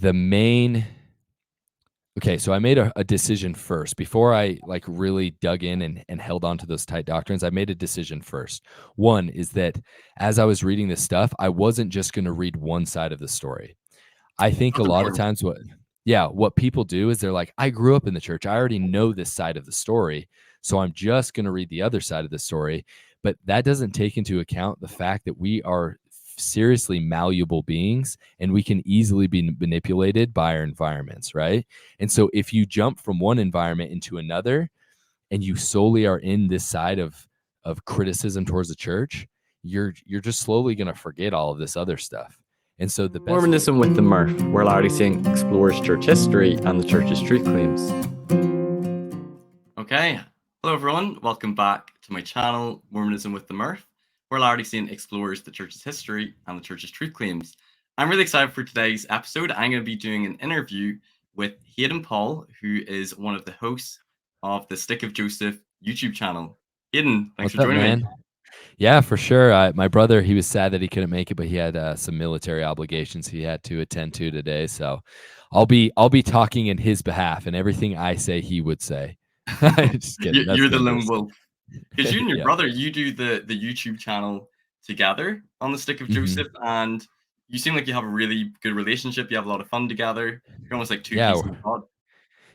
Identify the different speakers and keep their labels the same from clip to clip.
Speaker 1: the main Okay, so I made a decision first before I like really dug in and held on to those tight doctrines. I made a decision first. One is that as I was reading this stuff, I wasn't just going to read one side of the story. I think a
Speaker 2: That's
Speaker 1: lot of
Speaker 2: important.
Speaker 1: times what people do is they're like, I grew up in the church. I already know this side of the story. So I'm just going to read the other side of the story. But that doesn't take into account the fact that we are seriously malleable beings and we can easily be manipulated by our environments, right? And so if you jump from one environment into another and you solely are in this side of criticism towards the church, you're just slowly going to forget all of this other stuff. And so the best
Speaker 2: Mormonism with the Murph, where Larry Singh explores church history and the church's truth claims. Okay, hello everyone, welcome back to my channel, Mormonism with the Murph, where Larry Singh explores the church's history and the church's truth claims. I'm really excited for today's episode. I'm going to be doing an interview with Hayden Paul, who is one of the hosts of the Stick of Joseph YouTube channel. Hayden, thanks
Speaker 1: What's
Speaker 2: for
Speaker 1: up,
Speaker 2: joining
Speaker 1: man?
Speaker 2: me.
Speaker 1: Yeah, for sure. My brother, he was sad that he couldn't make it, but he had some military obligations he had to attend to today. So I'll be talking in his behalf, and everything I say, he would say. Just kidding. That's
Speaker 2: You're the lone
Speaker 1: dangerous.
Speaker 2: wolf. Because you and your
Speaker 1: Yeah.
Speaker 2: brother, you do the YouTube channel together on the Stick of
Speaker 1: hmm
Speaker 2: Joseph, and you seem like you have a really good relationship. You have a lot of fun together. You're almost like two
Speaker 1: Yeah.
Speaker 2: peas in a pod.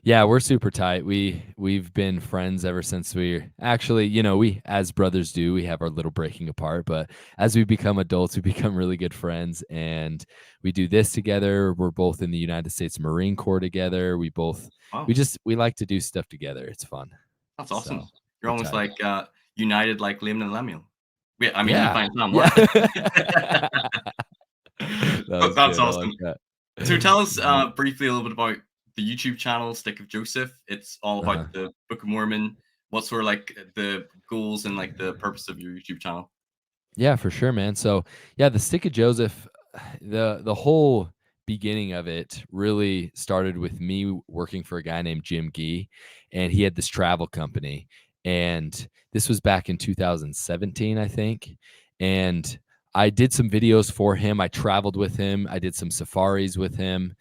Speaker 1: Yeah, we're super tight. We've been friends ever since we actually, we as brothers do, we have our little breaking apart, but as we become adults, we become really good friends and we do this together. We're both in the United States Marine Corps together.
Speaker 2: Wow,
Speaker 1: We like to do stuff together. It's fun.
Speaker 2: that's awesome.
Speaker 1: So,
Speaker 2: You're
Speaker 1: we're
Speaker 2: almost
Speaker 1: tight.
Speaker 2: like united like Liam and Lemuel. Wait, I mean
Speaker 1: Yeah.
Speaker 2: Levi and Sam.
Speaker 1: Yeah.
Speaker 2: What?
Speaker 1: That was
Speaker 2: That's
Speaker 1: good. I like
Speaker 2: awesome.
Speaker 1: that.
Speaker 2: So tell us
Speaker 1: Mhm.
Speaker 2: briefly a little bit about the YouTube channel Stick of Joseph. It's all
Speaker 1: Uh-huh.
Speaker 2: about the Book of Mormon. What sort of like the goals and like the purpose of your YouTube channel?
Speaker 1: Yeah, for sure, man. So, yeah, the Stick of Joseph, the whole beginning of it really started with me working for a guy named Jim Gee, and he had this travel company, and this was back in 2017, I think. And I did some videos for him. I traveled with him. I did some safaris with him,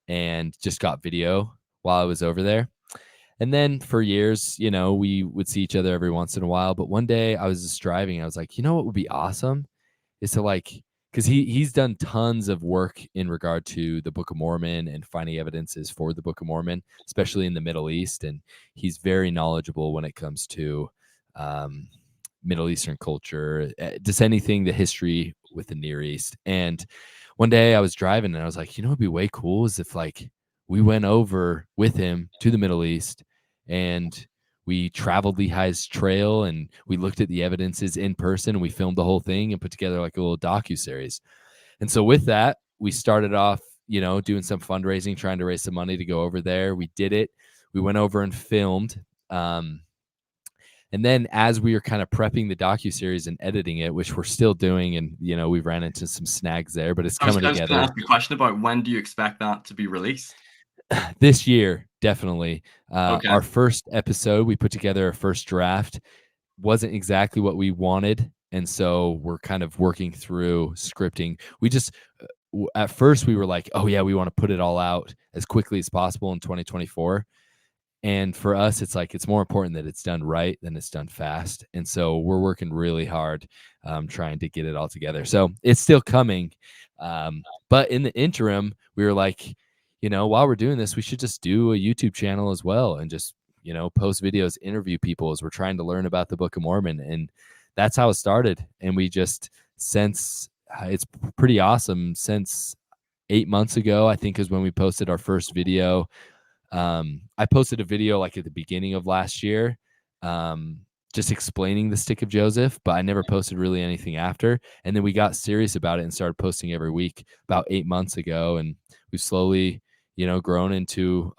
Speaker 1: and just got video while I was over there. And then for years, we would see each other every once in a while. But one day I was just driving. I was like, what would be awesome is to because he's done tons of work in regard to the Book of Mormon and finding evidences for the Book of Mormon, especially in the Middle East. And he's very knowledgeable when it comes to um, Middle Eastern culture, just anything, the history with the Near East. And one day I was driving and I was like, it'd be way cool is if we went over with him to the Middle East and we traveled Lehi's trail and we looked at the evidences in person and we filmed the whole thing and put together like a little docu-series. And so with that, we started off, doing some fundraising, trying to raise some money to go over there. We did it. We went over and filmed. And then as we were kind of prepping the docu-series and editing it, which we're still doing, and we ran into some snags there, but it's
Speaker 2: I was
Speaker 1: coming
Speaker 2: going to
Speaker 1: together
Speaker 2: ask a question about when do you expect that to be released?
Speaker 1: this year, definitely.
Speaker 2: Okay.
Speaker 1: Our first episode, we put together our first draft, wasn't exactly what we wanted. And so we're kind of working through scripting. We just, at first, we were like, oh, yeah, we want to put it all out as quickly as possible in 2024. And for us, it's like it's more important that it's done right than it's done fast. And so we're working really hard trying to get it all together. So it's still coming. But in the interim, we were like, while we're doing this, we should just do a YouTube channel as well and just, post videos, interview people as we're trying to learn about the Book of Mormon. And that's how it started. And we just, since it's pretty awesome, since 8 months ago, I think is when we posted our first video. I posted a video like at the beginning of last year, just explaining the Stick of Joseph, but I never posted really anything after. And then we got serious about it and started posting every week about 8 months ago. And we've slowly, grown into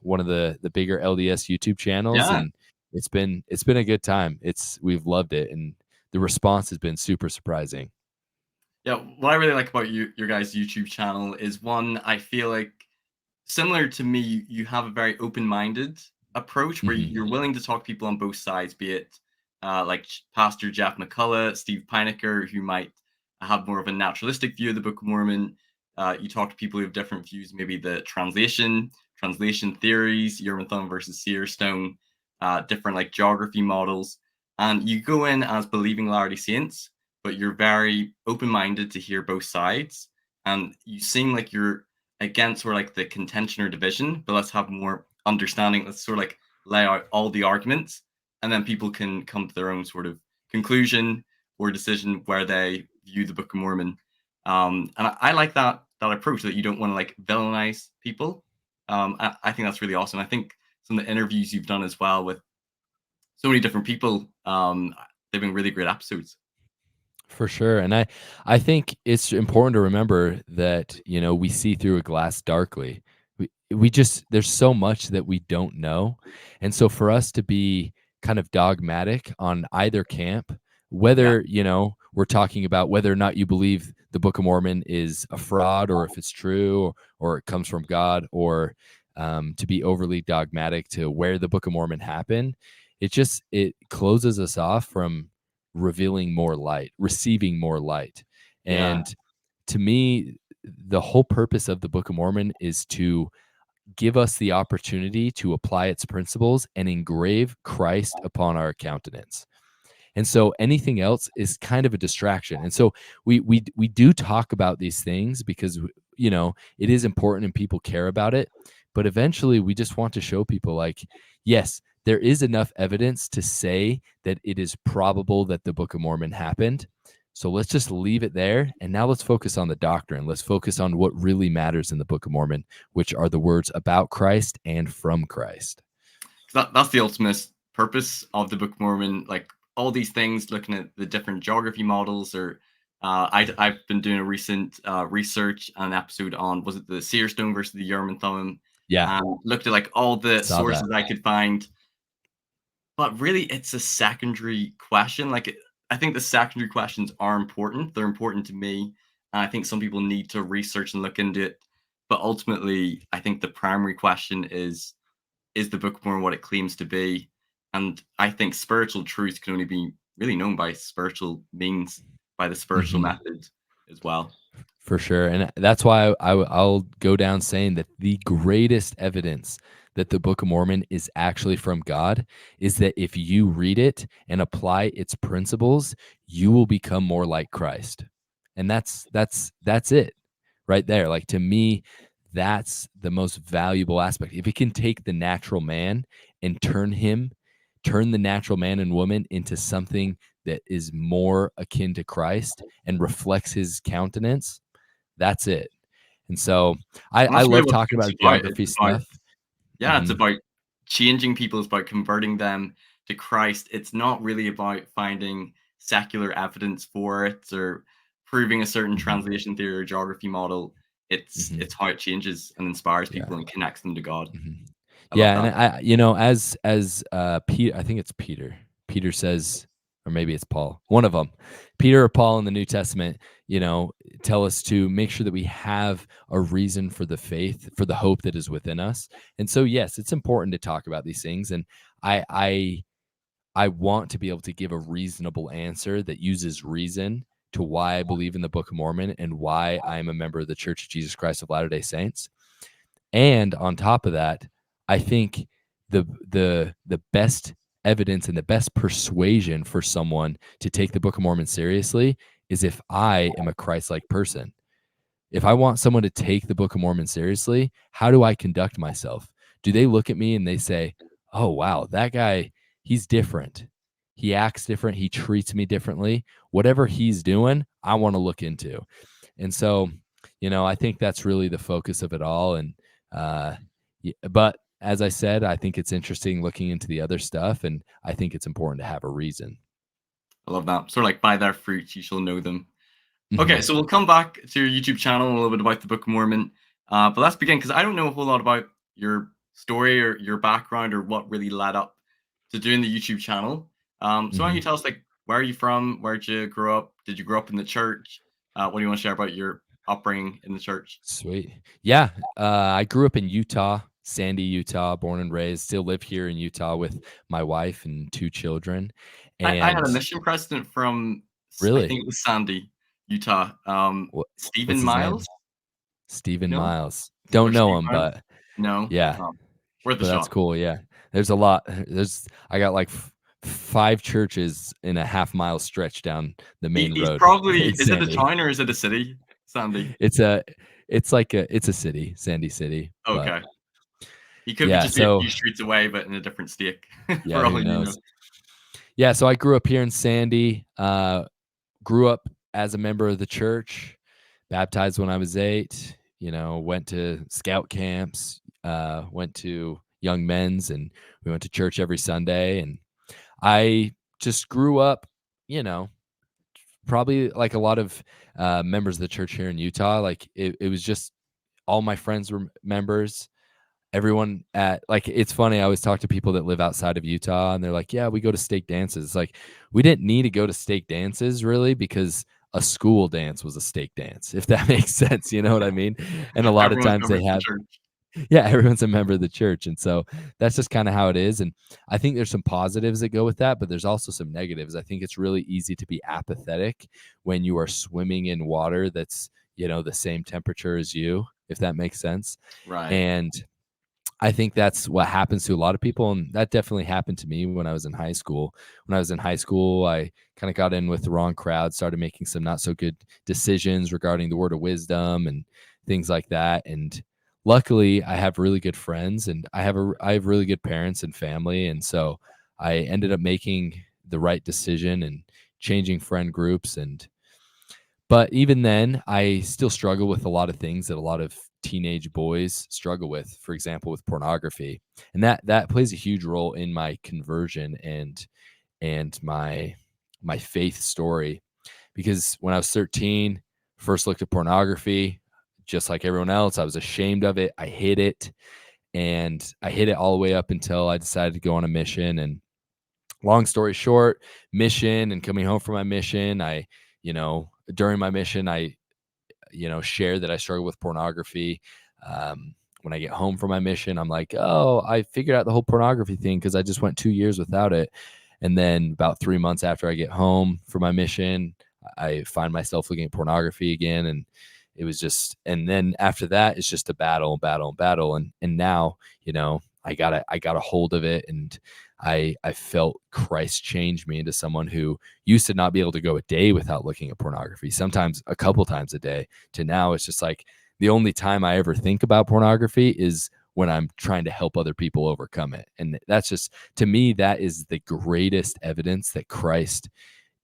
Speaker 1: one of the bigger LDS YouTube channels.
Speaker 2: Yeah.
Speaker 1: And it's been a good time. We've loved it. And the response has been super surprising.
Speaker 2: Yeah. What I really like about your guys' YouTube channel is one, I feel like similar to me, you have a very open-minded approach where
Speaker 1: hmm
Speaker 2: you're willing to talk to people on both sides, be it like Pastor Jeff McCullough, Steve Pinecker, who might have more of a naturalistic view of the Book of Mormon, you talk to people who have different views, maybe the translation theories, Urim versus Seer Stone, different like geography models, and you go in as believing Latter-day Saints, but you're very open-minded to hear both sides, and you seem like you're against sort of like the contention or division, but let's have more understanding. Let's sort of like lay out all the arguments, and then people can come to their own sort of conclusion or decision where they view the Book of Mormon. And I like that approach, that you don't want to like villainize people. I think that's really awesome. I think some of the interviews you've done as well with so many different people, they've been really great episodes.
Speaker 1: For sure. And I think it's important to remember that, we see through a glass darkly. We just there's so much that we don't know. And so for us to be kind of dogmatic on either camp,
Speaker 2: Yeah,
Speaker 1: whether, we're talking about whether or not you believe the Book of Mormon is a fraud or if it's true or it comes from God, or to be overly dogmatic to where the Book of Mormon happened, it closes us off from revealing more light, receiving more light.
Speaker 2: yeah,
Speaker 1: And to me, the whole purpose of the Book of Mormon is to give us the opportunity to apply its principles and engrave Christ upon our countenance. And so anything else is kind of a distraction. And so we do talk about these things because it is important and people care about it. But eventually we just want to show people, like, yes, there is enough evidence to say that it is probable that the Book of Mormon happened. So let's just leave it there. And now let's focus on the doctrine. Let's focus on what really matters in the Book of Mormon, which are the words about Christ and from Christ.
Speaker 2: that's the ultimate purpose of the Book of Mormon. Like all these things, looking at the different geography models, or I've been doing a recent research and episode on, was it the Seer Stone versus the Urim and Thummim,
Speaker 1: Yeah,
Speaker 2: and looked at like all the
Speaker 1: saw that.
Speaker 2: sources I could find. But really, it's a secondary question. I think the secondary questions are important. They're important to me. And I think some people need to research and look into it. But ultimately, I think the primary question is the Book of Mormon what it claims to be? And I think spiritual truth can only be really known by spiritual means, by the spiritual
Speaker 1: Mhm.
Speaker 2: method as well.
Speaker 1: For sure. And that's why I'll go down saying that the greatest evidence that the Book of Mormon is actually from God is that if you read it and apply its principles, you will become more like Christ. And that's it right there. Like, to me, that's the most valuable aspect. If it can take the natural man and turn the natural man and woman into something that is more akin to Christ and reflects his countenance, that's it. And so
Speaker 2: And
Speaker 1: I
Speaker 2: that's really
Speaker 1: love
Speaker 2: what
Speaker 1: talking
Speaker 2: it's
Speaker 1: about
Speaker 2: about.
Speaker 1: geography
Speaker 2: It's about
Speaker 1: stuff.
Speaker 2: Yeah, it's
Speaker 1: Mhm,
Speaker 2: about changing people, it's about converting them to Christ. It's not really about finding secular evidence for it or proving a certain
Speaker 1: mhm,
Speaker 2: translation theory or geography model.
Speaker 1: mhm.
Speaker 2: It's how it changes and inspires
Speaker 1: Yeah.
Speaker 2: people and connects them to God.
Speaker 1: Mhm.
Speaker 2: I love
Speaker 1: Yeah, and
Speaker 2: that.
Speaker 1: as Peter, I think it's Peter. Peter says, or maybe it's Paul, one of them. Peter or Paul in the New Testament, tell us to make sure that we have a reason for the faith, for the hope that is within us. And so, yes, it's important to talk about these things. And I I I want to be able to give a reasonable answer that uses reason to why I believe in the Book of Mormon and why I am a member of the Church of Jesus Christ of Latter-day Saints. And on top of that, I think the best evidence and the best persuasion for someone to take the Book of Mormon seriously is if I am a Christ-like person. If I want someone to take the Book of Mormon seriously, how do I conduct myself? Do they look at me and they say, "Oh, wow, that guy, he's different. He acts different. He treats me differently. Whatever he's doing, I want to look into." And so, I think that's really the focus of it all. And, but as I said, I think it's interesting looking into the other stuff. And I think it's important to have a reason.
Speaker 2: I love that. Sort of like by their fruits you shall know them. Okay,
Speaker 1: Hmm.
Speaker 2: so we'll come back to your YouTube channel and a little bit about the Book of Mormon. But let's begin because I don't know a whole lot about your story or your background or what really led up to doing the YouTube channel. So why don't you
Speaker 1: Hmm.
Speaker 2: tell us, like, where are you from? Where'd you grow up? Did you grow up in the church? What do you want to share about your upbringing in the church?
Speaker 1: Sweet. Yeah. I grew up in Utah, Sandy, Utah, born and raised, still live here in Utah with my wife and two children.
Speaker 2: I had a
Speaker 1: And
Speaker 2: mission president from, I
Speaker 1: really,
Speaker 2: think it was Sandy, Utah.
Speaker 1: what,
Speaker 2: Stephen
Speaker 1: what's his name?
Speaker 2: Miles.
Speaker 1: Stephen
Speaker 2: No?
Speaker 1: Miles.
Speaker 2: Or
Speaker 1: Don't know
Speaker 2: Steve
Speaker 1: him,
Speaker 2: Miles?
Speaker 1: but
Speaker 2: No?
Speaker 1: yeah,
Speaker 2: Oh, worth a
Speaker 1: but that's
Speaker 2: shot.
Speaker 1: cool, yeah. There's a lot I got, like, 5 churches in a half-mile stretch down the main
Speaker 2: He's
Speaker 1: road
Speaker 2: probably,
Speaker 1: in
Speaker 2: is it a
Speaker 1: Sandy.
Speaker 2: town or is it a city, Sandy?
Speaker 1: It's a it's like it's a city, Sandy City, but
Speaker 2: Okay. He could be
Speaker 1: yeah,
Speaker 2: just be a
Speaker 1: so
Speaker 2: few streets away, but in a different state,
Speaker 1: yeah,
Speaker 2: for
Speaker 1: who
Speaker 2: all you know.
Speaker 1: knows? Yeah, so I grew up here in Sandy, grew up as a member of the church, baptized when I was 8, went to scout camps, went to young men's, and we went to church every Sunday. And I just grew up, you know, probably like a lot of members of the church here in Utah. Like it was just all my friends were members. Everyone at like it's funny, I always talk to people that live outside of Utah and they're like, "Yeah, we go to stake dances." Like, we didn't need to go to stake dances really because a school dance was a stake dance, if that makes sense, you know what I mean? And a lot of
Speaker 2: Everyone's
Speaker 1: times
Speaker 2: members
Speaker 1: they
Speaker 2: of the
Speaker 1: have
Speaker 2: church.
Speaker 1: yeah, everyone's a member of the church, and so that's just kinda how it is. And I think there's some positives that go with that, but there's also some negatives. I think it's really easy to be apathetic when you are swimming in water that's, the same temperature as you, if that makes sense.
Speaker 2: Right.
Speaker 1: And I think that's what happens to a lot of people, and that definitely happened to me when I was in high school. When I was in high school, I kind of got in with the wrong crowd, started making some not so good decisions regarding the word of wisdom and things like that. And luckily, I have really good friends, and I have really good parents and family, and so I ended up making the right decision and changing friend groups. And but even then, I still struggle with a lot of things that a lot of teenage boys struggle with, for example, with pornography. And that plays a huge role in my conversion and my faith story. Because when I was 13, first looked at pornography, just like everyone else, I was ashamed of it. I hid it, and I hid it all the way up until I decided to go on a mission. And long story short, mission and coming home from my mission, during my mission, I share that I struggle with pornography. When I get home from my mission, I'm like, oh, I figured out the whole pornography thing because I just went 2 years without it. And then about 3 months after I get home from my mission, I find myself looking at pornography again. And it was just, and then after that, it's just a battle and battle and battle. And now, I got a hold of it, and I felt Christ change me into someone who used to not be able to go a day without looking at pornography, sometimes a couple times a day, to now it's just like the only time I ever think about pornography is when I'm trying to help other people overcome it. And that's just, to me, that is the greatest evidence that Christ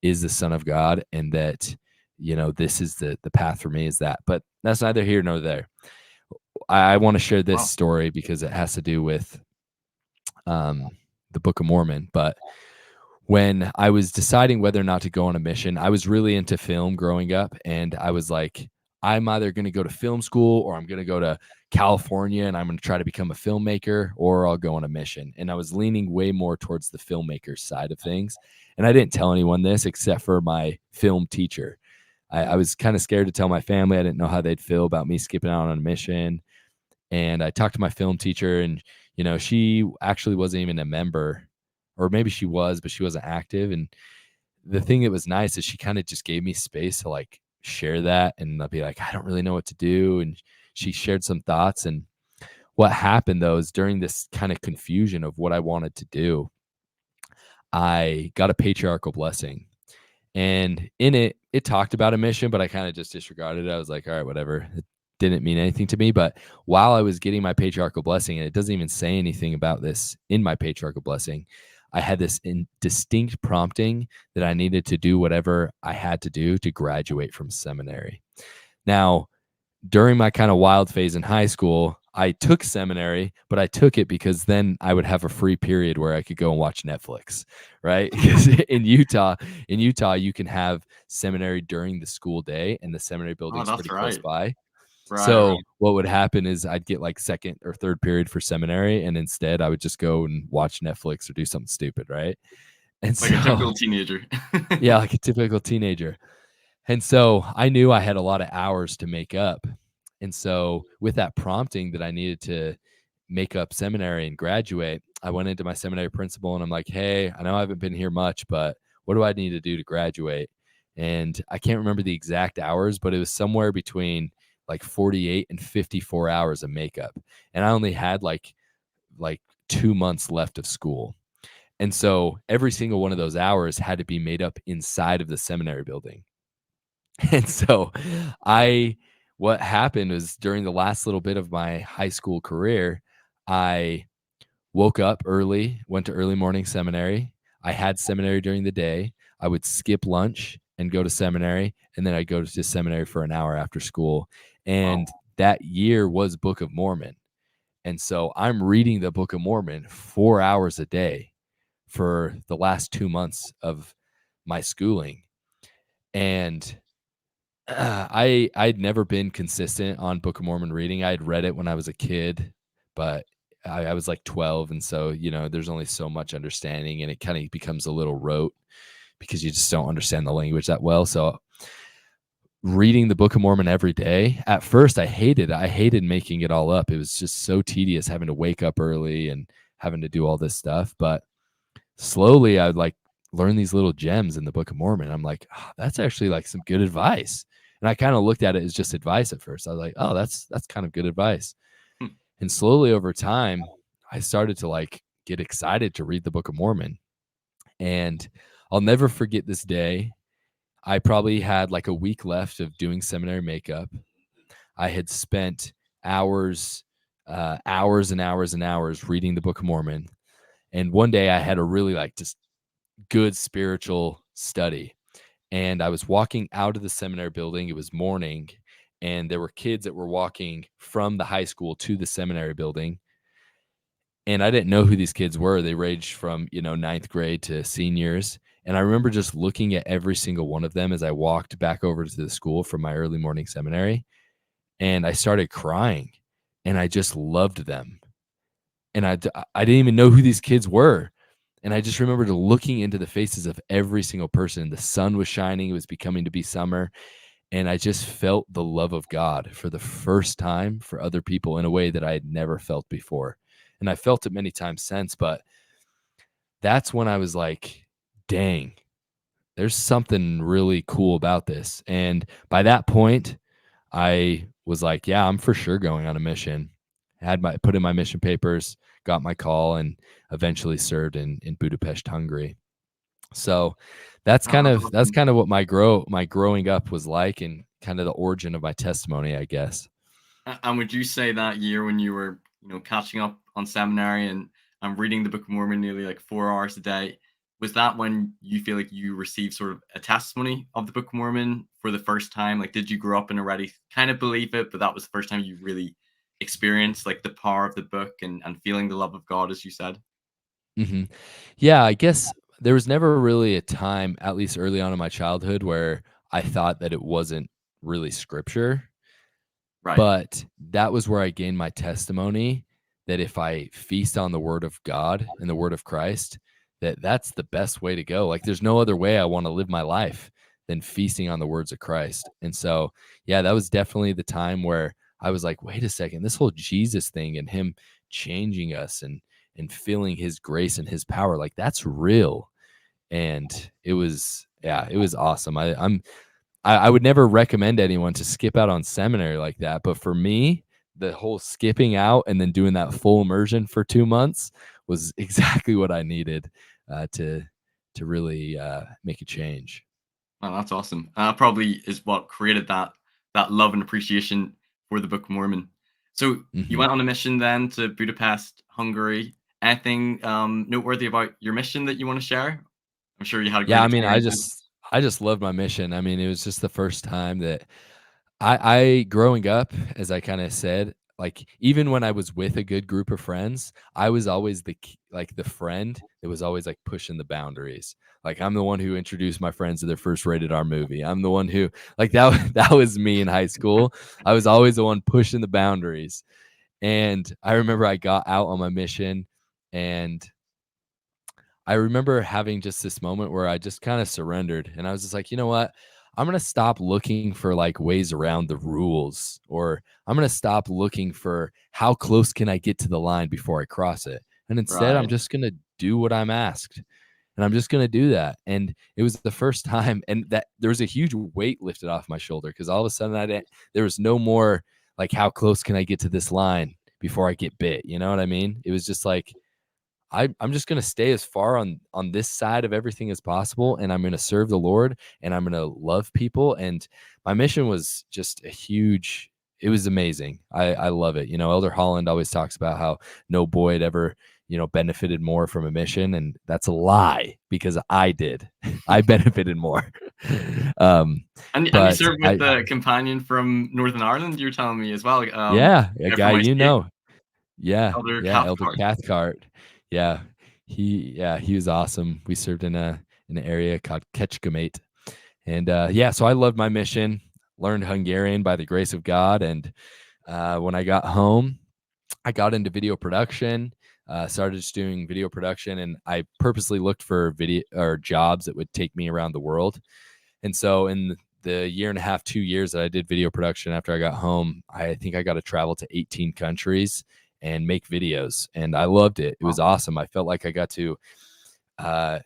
Speaker 1: is the Son of God, and that, this is the path for me, is that. But that's neither here nor there. I want to share this
Speaker 2: Wow.
Speaker 1: story because it has to do with um, the Book of Mormon. But when I was deciding whether or not to go on a mission, I was really into film growing up. And I was like, I'm either going to go to film school, or I'm going to go to California and I'm going to try to become a filmmaker, or I'll go on a mission. And I was leaning way more towards the filmmaker side of things. And I didn't tell anyone this except for my film teacher. I was kind of scared to tell my family. I didn't know how they'd feel about me skipping out on a mission. And I talked to my film teacher, and she actually wasn't even a member, or maybe she was, but she wasn't active. And the thing that was nice is she kind of just gave me space to like share that, and I'll be like, I don't really know what to do. And she shared some thoughts. And what happened though is, during this kind of confusion of what I wanted to do, I got a patriarchal blessing. And in it, it talked about a mission, but I kind of just disregarded it. I was like, all right, whatever. It didn't mean anything to me. But while I was getting my patriarchal blessing, and it doesn't even say anything about this in my patriarchal blessing, I had this distinct prompting that I needed to do whatever I had to do to graduate from seminary. Now, during my kind of wild phase in high school, I took seminary, but I took it because then I would have a free period where I could go and watch Netflix, right? Because in Utah, you can have seminary during the school day, and the seminary
Speaker 2: Oh,
Speaker 1: building's
Speaker 2: that's
Speaker 1: pretty close
Speaker 2: right.
Speaker 1: by.
Speaker 2: Right,
Speaker 1: So
Speaker 2: right.
Speaker 1: what would happen is I'd get like second or third period for seminary, and instead I would just go and watch Netflix or do something stupid, right? And
Speaker 2: Like a
Speaker 1: so,
Speaker 2: typical teenager.
Speaker 1: yeah, like a typical teenager. And so I knew I had a lot of hours to make up. And so, with that prompting that I needed to make up seminary and graduate, I went into my seminary principal and I'm like, hey, I know I haven't been here much, but what do I need to do to graduate? And I can't remember the exact hours, but it was somewhere between like 48 and 54 hours of makeup. And I only had like 2 months left of school. And so every single one of those hours had to be made up inside of the seminary building. And so I what happened was during the last little bit of my high school career, I woke up early, went to early morning seminary. I had seminary during the day. I would skip lunch and go to seminary, and then I'd go to seminary for an hour after school.
Speaker 2: Wow.
Speaker 1: And that year was Book of Mormon. And so I'm reading the Book of Mormon 4 hours a day for the last 2 months of my schooling. And I'd never been consistent on Book of Mormon reading. I had read it when I was a kid, but I was like 12, and so there's only so much understanding, and it kind of becomes a little rote because you just don't understand the language that well. So reading the Book of Mormon every day, at first I hated it. I hated making it all up. It was just so tedious having to wake up early and having to do all this stuff. But slowly I would like learn these little gems in the Book of Mormon. I'm like, oh, that's actually like some good advice. And I kind of looked at it as just advice at first. I was like, oh, that's kind of good advice.
Speaker 2: Hmm.
Speaker 1: And slowly over time, I started to like get excited to read the Book of Mormon. And I'll never forget this day. I probably had like a week left of doing seminary makeup. I had spent hours, hours and hours and hours reading the Book of Mormon. And one day I had a really like just good spiritual study. And I was walking out of the seminary building. It was morning, and there were kids that were walking from the high school to the seminary building. And I didn't know who these kids were. They ranged from, ninth grade to seniors. And I remember just looking at every single one of them as I walked back over to the school from my early morning seminary. And I started crying, and I just loved them. And I didn't even know who these kids were. And I just remembered looking into the faces of every single person. The sun was shining. It was becoming to be summer. And I just felt the love of God for the first time for other people in a way that I had never felt before. And I felt it many times since, but that's when I was like, dang, there's something really cool about this. And by that point, I was like, yeah, I'm for sure going on a mission. Had my put in my mission papers, got my call, and eventually served in Budapest, Hungary. So that's
Speaker 2: Oh,
Speaker 1: kind
Speaker 2: that's
Speaker 1: of that's
Speaker 2: awesome.
Speaker 1: kind of what my growing up was like, and kind of the origin of my testimony, I guess.
Speaker 2: And would you say that year when you were, catching up on seminary and reading the Book of Mormon nearly like 4 hours a day, was that when you feel like you received sort of a testimony of the Book of Mormon for the first time? Like, did you grow up and already kind of believe it, but that was the first time you really experienced like the power of the book and feeling the love of God, as you said?
Speaker 1: hmm Yeah, I guess there was never really a time, at least early on in my childhood, where I thought that it wasn't really scripture.
Speaker 2: Right.
Speaker 1: But that was where I gained my testimony that if I feast on the word of God and the word of Christ, that's the best way to go. Like there's no other way I want to live my life than feasting on the words of Christ. And so, yeah, that was definitely the time where I was like, wait a second, this whole Jesus thing and him changing us and feeling his grace and his power, like that's real. And it was, yeah, it was awesome. I would never recommend anyone to skip out on seminary like that. But for me, the whole skipping out and then doing that full immersion for 2 months was exactly what I needed to really make a change.
Speaker 2: Oh, that's awesome. Probably is what created that love and appreciation for the Book of Mormon. So you
Speaker 1: hmm
Speaker 2: went on a mission then to Budapest, Hungary. Anything noteworthy about your mission that you want to share? I'm sure you had a
Speaker 1: Yeah,
Speaker 2: great
Speaker 1: I mean, I
Speaker 2: experience.
Speaker 1: just I just loved my mission. I mean, it was just the first time that I growing up, as I kinda said, like, even when I was with a good group of friends, I was always the friend that was always, like, pushing the boundaries. Like, I'm the one who introduced my friends to their first rated R movie. I'm the one who like, that was me in high school. I was always the one pushing the boundaries, and I remember I got out on my mission, and I remember having just this moment where I just kind of surrendered and I was just like, you know what? I'm going to stop looking for like ways around the rules, or I'm going to stop looking for how close can I get to the line before I cross it. And instead, I'm
Speaker 2: Right.
Speaker 1: just going to do what I'm asked. and I'm just going to do that. And it was the first time, and that there was a huge weight lifted off my shoulder, because all of a sudden there was no more like, how close can I get to this line before I get bit? You know what I mean? It was just like, I'm just going to stay as far on this side of everything as possible, and I'm going to serve the Lord, and I'm going to love people. And my mission was just a huge. It was amazing. I love it. Elder Holland always talks about how no boy had ever benefited more from a mission, and that's a lie, because I did. I benefited more. um,
Speaker 2: And you
Speaker 1: but
Speaker 2: served with the companion from Northern Ireland, you were telling me as well.
Speaker 1: Yeah, a
Speaker 2: Yeah,
Speaker 1: guy
Speaker 2: from ICA,
Speaker 1: Yeah,
Speaker 2: Elder
Speaker 1: yeah, Elder
Speaker 2: Cathcart.
Speaker 1: Cathcart. Yeah. He was awesome. We served in an area called Kecskemét. And yeah, so I loved my mission, learned Hungarian by the grace of God. And when I got home, I got into video production, started just doing video production, and I purposely looked for video or jobs that would take me around the world. And so in the year and a half, 2 years that I did video production after I got home, I think I got to travel to 18 countries and make videos. And I loved it. It was
Speaker 2: Wow.
Speaker 1: awesome. I felt like I got to uh,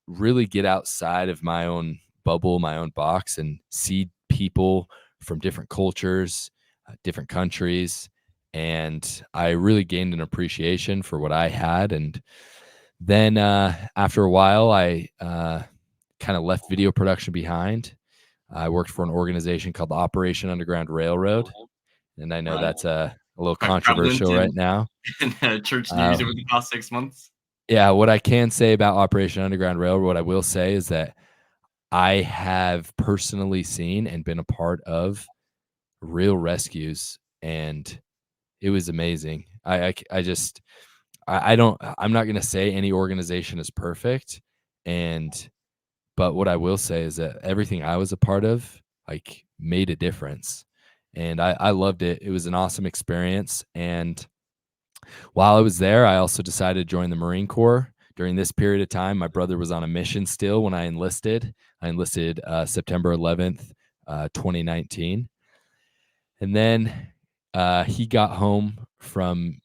Speaker 1: really get outside of my own bubble, my own box, and see people from different cultures, different countries. And I really gained an appreciation for what I had. And then after a while, I kind of left video production behind. I worked for an organization called the Operation Underground Railroad. And I know
Speaker 2: Right.
Speaker 1: that's a little
Speaker 2: Quite prevalent
Speaker 1: controversial right now.
Speaker 2: in church news
Speaker 1: Uh,
Speaker 2: over the past 6 months.
Speaker 1: yeah, what I can say about Operation Underground Railroad, what I will say is that I have personally seen and been a part of real rescues, and it was amazing. I just, I don't, I'm not going to say any organization is perfect. But what I will say is that everything I was a part of, like, made a difference. And I loved it. It was an awesome experience. And while I was there, I also decided to join the Marine Corps. During this period of time, my brother was on a mission still when I enlisted. I enlisted September 11th, 2019. And then he got home from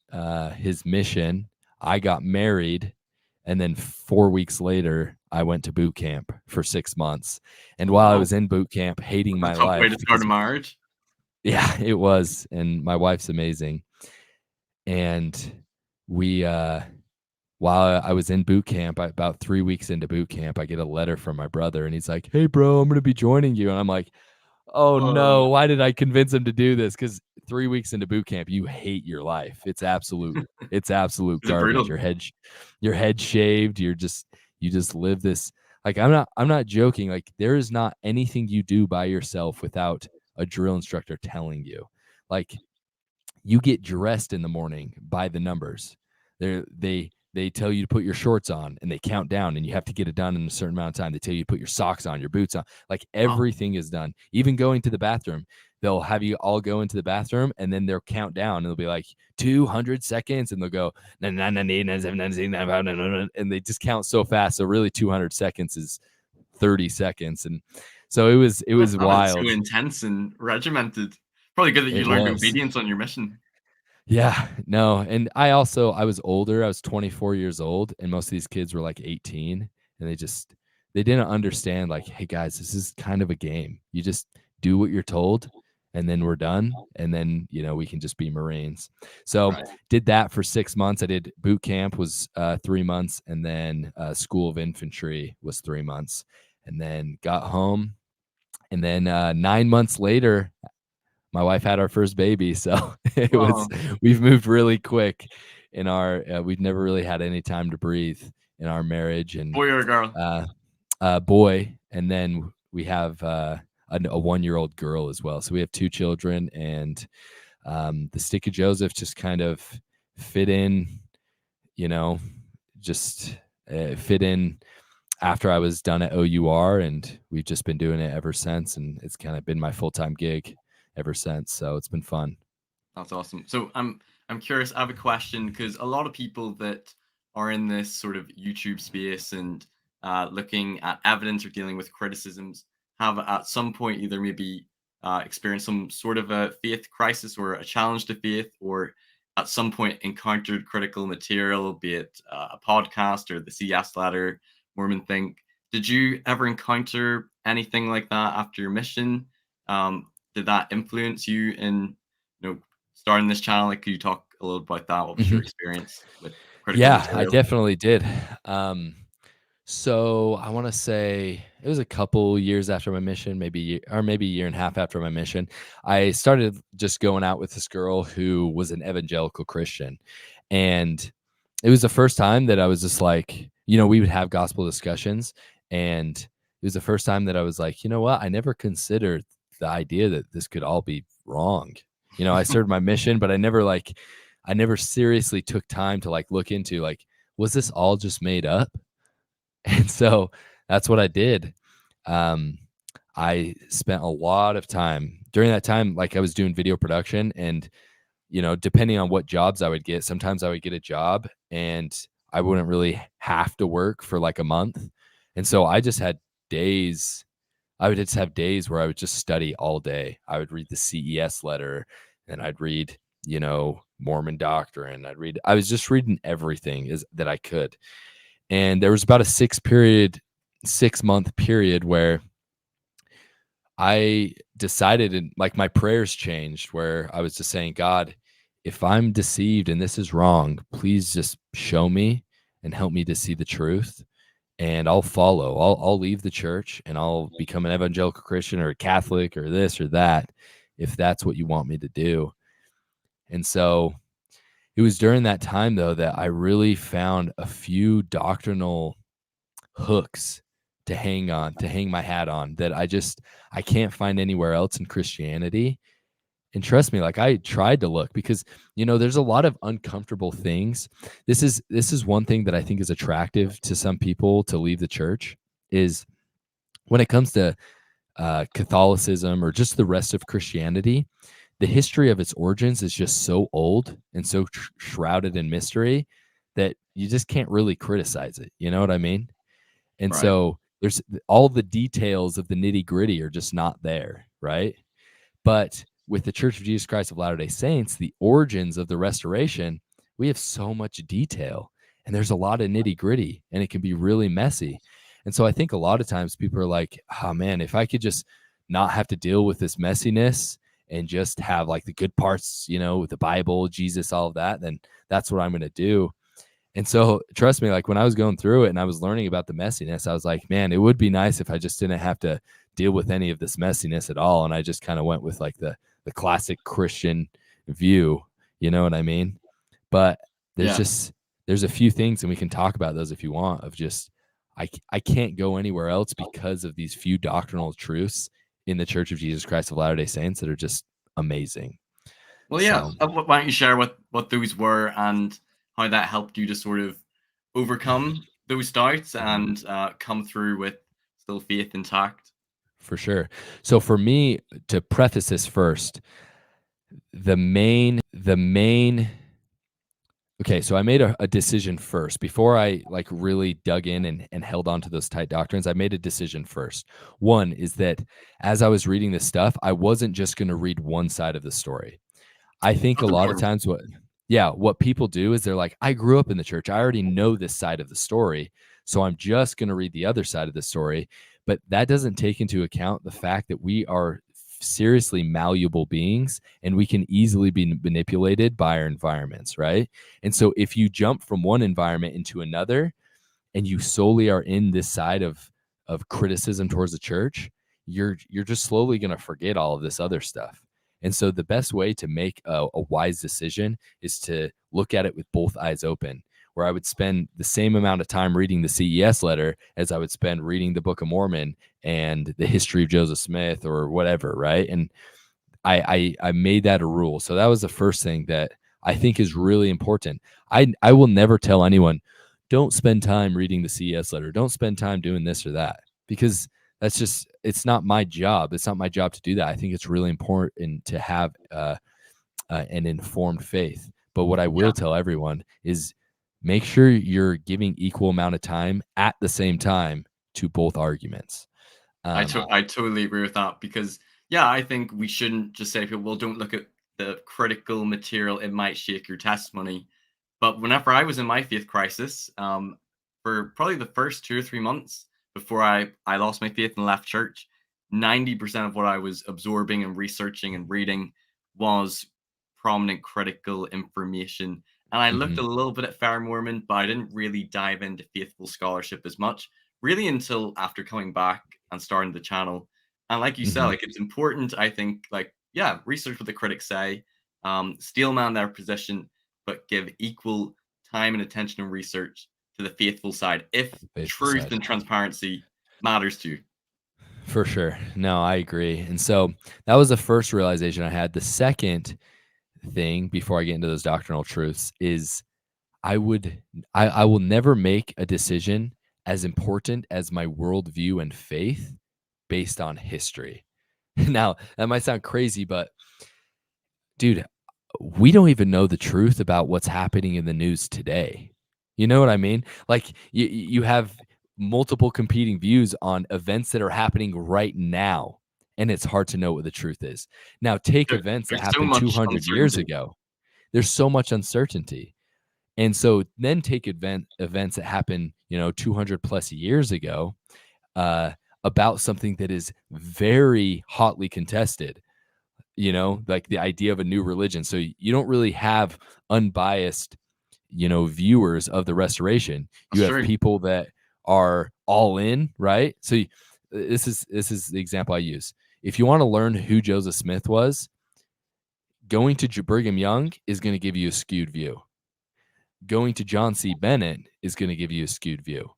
Speaker 1: his mission. I got married. And then 4 weeks later, I went to boot camp for 6 months. And
Speaker 2: Oh,
Speaker 1: while I
Speaker 2: wow.
Speaker 1: was in boot camp, hating my
Speaker 2: That's a tough way
Speaker 1: life,
Speaker 2: to start a
Speaker 1: because,
Speaker 2: marriage.
Speaker 1: yeah, it was. And my wife's amazing. And we, while I was in boot camp, about 3 weeks into boot camp, I get a letter from my brother, and he's like, "Hey, bro, I'm going to be joining you." And I'm like, "Oh
Speaker 2: Uh,
Speaker 1: no, why did I convince him to do this?" Because 3 weeks into boot camp, you hate your life. It's absolute
Speaker 2: is it
Speaker 1: garbage.
Speaker 2: brutal?
Speaker 1: Your head shaved. You just live this. Like, I'm not joking. Like, there is not anything you do by yourself without a drill instructor telling you. Like, you get dressed in the morning by the numbers. They tell you to put your shorts on, and they count down, and you have to get it done in a certain amount of time. They tell you to put your socks on, your boots on. Like,
Speaker 2: Wow.
Speaker 1: everything is done. Even going to the bathroom, they'll have you all go into the bathroom, and then they'll count down, and they'll be like 200 seconds, and they'll go, and they just count so fast. So really, 200 seconds is 30 seconds, and so it was
Speaker 2: That is so
Speaker 1: wild.
Speaker 2: intense and regimented. Probably good that you
Speaker 1: It
Speaker 2: learned
Speaker 1: was.
Speaker 2: obedience on your mission.
Speaker 1: Yeah, no, and I was older. I was 24 years old, and most of these kids were like 18, and they didn't understand, like, hey guys, this is kind of a game. You just do what you're told, and then we're done, and then we can just be Marines. So
Speaker 2: Right.
Speaker 1: did that for 6 months. I did boot camp was 3 months, and then School of Infantry was 3 months, and then got home, and then 9 months later, my wife had our first baby. So
Speaker 2: Wow.
Speaker 1: we've moved really quick in our, we've never really had any time to breathe in our marriage. And
Speaker 2: Boy or a girl?
Speaker 1: uh, boy. And then we have a 1-year-old girl as well. So we have 2 children, and the Stick of Joseph just kind of fit in, you know, just fit in after I was done at OUR, and we've just been doing it ever since. And it's kind of been my full-time gig ever since. So it's been fun.
Speaker 2: That's awesome. So I'm curious. I have a question because a lot of people that are in this sort of YouTube space and looking at evidence or dealing with criticisms have at some point either maybe experienced some sort of a faith crisis or a challenge to faith, or at some point encountered critical material, be it a podcast or the CS letter, Mormon think. Did you ever encounter anything like that after your mission? Did that influence you in, starting this channel? Like, could you talk a little about that? What was your
Speaker 1: Mhm.
Speaker 2: experience with critical
Speaker 1: Yeah, I
Speaker 2: material?
Speaker 1: definitely did. So I want to say it was a couple years after my mission, maybe a year and a half after my mission. I started just going out with this girl who was an evangelical Christian, and it was the first time that I was just like, we would have gospel discussions, and it was the first time that I was like, you know what, I never considered the idea that this could all be wrong. I served my mission, but I never seriously took time to like look into like, was this all just made up? And so that's what I did. Um, I spent a lot of time during that time, like I was doing video production, and depending on what jobs I would get, sometimes I would get a job and I wouldn't really have to work for like a month. And so I just had days, I would just have days where I would just study all day. I would read the CES letter, and I'd read, Mormon doctrine. I was just reading everything that I could. And there was about a 6-month period where I decided, and like my prayers changed, where I was just saying, God, if I'm deceived and this is wrong, please just show me and help me to see the truth, and I'll follow. I'll leave the church and I'll become an evangelical Christian or a Catholic or this or that if that's what you want me to do. And so it was during that time though that I really found a few doctrinal hooks to hang my hat on that I can't find anywhere else in Christianity. And trust me, like I tried to look because there's a lot of uncomfortable things. This is one thing that I think is attractive to some people to leave the church is when it comes to Catholicism or just the rest of Christianity, the history of its origins is just so old and so shrouded in mystery that you just can't really criticize it. You know what I mean? And
Speaker 2: Right.
Speaker 1: so there's all the details of the nitty gritty are just not there, right? But with the Church of Jesus Christ of Latter-day Saints, the origins of the restoration, we have so much detail and there's a lot of nitty gritty and it can be really messy. And so I think a lot of times people are like, oh man, if I could just not have to deal with this messiness and just have like the good parts, with the Bible, Jesus, all of that, then that's what I'm going to do. And so trust me, like when I was going through it and I was learning about the messiness, I was like, man, it would be nice if I just didn't have to deal with any of this messiness at all. And I just kind of went with like the classic Christian view, you know what I mean? But
Speaker 2: Yeah.
Speaker 1: there's a few things, and we can talk about those if you want, of just I can't go anywhere else because of these few doctrinal truths in the Church of Jesus Christ of Latter-day Saints that are just amazing.
Speaker 2: Well, yeah.
Speaker 1: So
Speaker 2: Why don't you share what those were and how that helped you to sort of overcome those doubts
Speaker 1: mhm.
Speaker 2: and come through with still faith intact?
Speaker 1: For sure. So for me, to preface this first, the main okay, so I made a decision first before I like really dug in and held on to those tight doctrines. I made a decision first. One is that as I was reading this stuff, I wasn't just going to read one side of the story. I think a
Speaker 2: That's
Speaker 1: lot of
Speaker 2: important.
Speaker 1: times what people do is they're like, I grew up in the church. I already know this side of the story. So I'm just going to read the other side of the story. But that doesn't take into account the fact that we are seriously malleable beings and we can easily be manipulated by our environments, right? And so if you jump from one environment into another, and you solely are in this side of criticism towards the church, you're just slowly going to forget all of this other stuff. And so the best way to make a wise decision is to look at it with both eyes open, where I would spend the same amount of time reading the CES letter as I would spend reading the Book of Mormon and the history of Joseph Smith or whatever, right? And I made that a rule. So that was the first thing that I think is really important. I will never tell anyone, don't spend time reading the CES letter. Don't spend time doing this or that, because it's not my job. It's not my job to do that. I think it's really important to have an informed faith. But what I
Speaker 2: Yeah.
Speaker 1: will tell everyone is make sure you're giving equal amount of time at the same time to both arguments. Um,
Speaker 2: I totally agree with that because yeah, I think we shouldn't just say to people, well, don't look at the critical material, it might shake your testimony. But whenever I was in my faith crisis, for probably the first 2 or 3 months before I lost my faith and left church, 90% of what I was absorbing and researching and reading was prominent critical information. And I looked a
Speaker 1: Mhm.
Speaker 2: little bit at Fair Mormon, but I didn't really dive into faithful scholarship as much, really until after coming back and starting the channel. And like you said,
Speaker 1: Mhm.
Speaker 2: like it's important, I think, like, yeah, research what the critics say, steelman their position, but give equal time and attention and research to the faithful side if
Speaker 1: Faithful
Speaker 2: truth
Speaker 1: side.
Speaker 2: and transparency matters to you.
Speaker 1: For sure. No, I agree. And so that was the first realization I had. The second thing before I get into those doctrinal truths is I would I will never make a decision as important as my worldview and faith based on history. Now, that might sound crazy, but dude, we don't even know the truth about what's happening in the news today. You know what I mean? Like you have multiple competing views on events that are happening right now, and it's hard to know what the truth is. Now, take
Speaker 2: There,
Speaker 1: events that
Speaker 2: there's so
Speaker 1: happened
Speaker 2: much
Speaker 1: 200 years
Speaker 2: uncertainty.
Speaker 1: ago. There's so much uncertainty. And so then take events that happen, 200 plus years ago, uh, about something that is very hotly contested, like the idea of a new religion. So you don't really have unbiased, viewers of the restoration. You
Speaker 2: That's
Speaker 1: have
Speaker 2: true.
Speaker 1: people that are all in, right? So this is the example I use. If you want to learn who Joseph Smith was, going to Brigham Young is going to give you a skewed view. Going to John C. Bennett is going to give you a skewed view.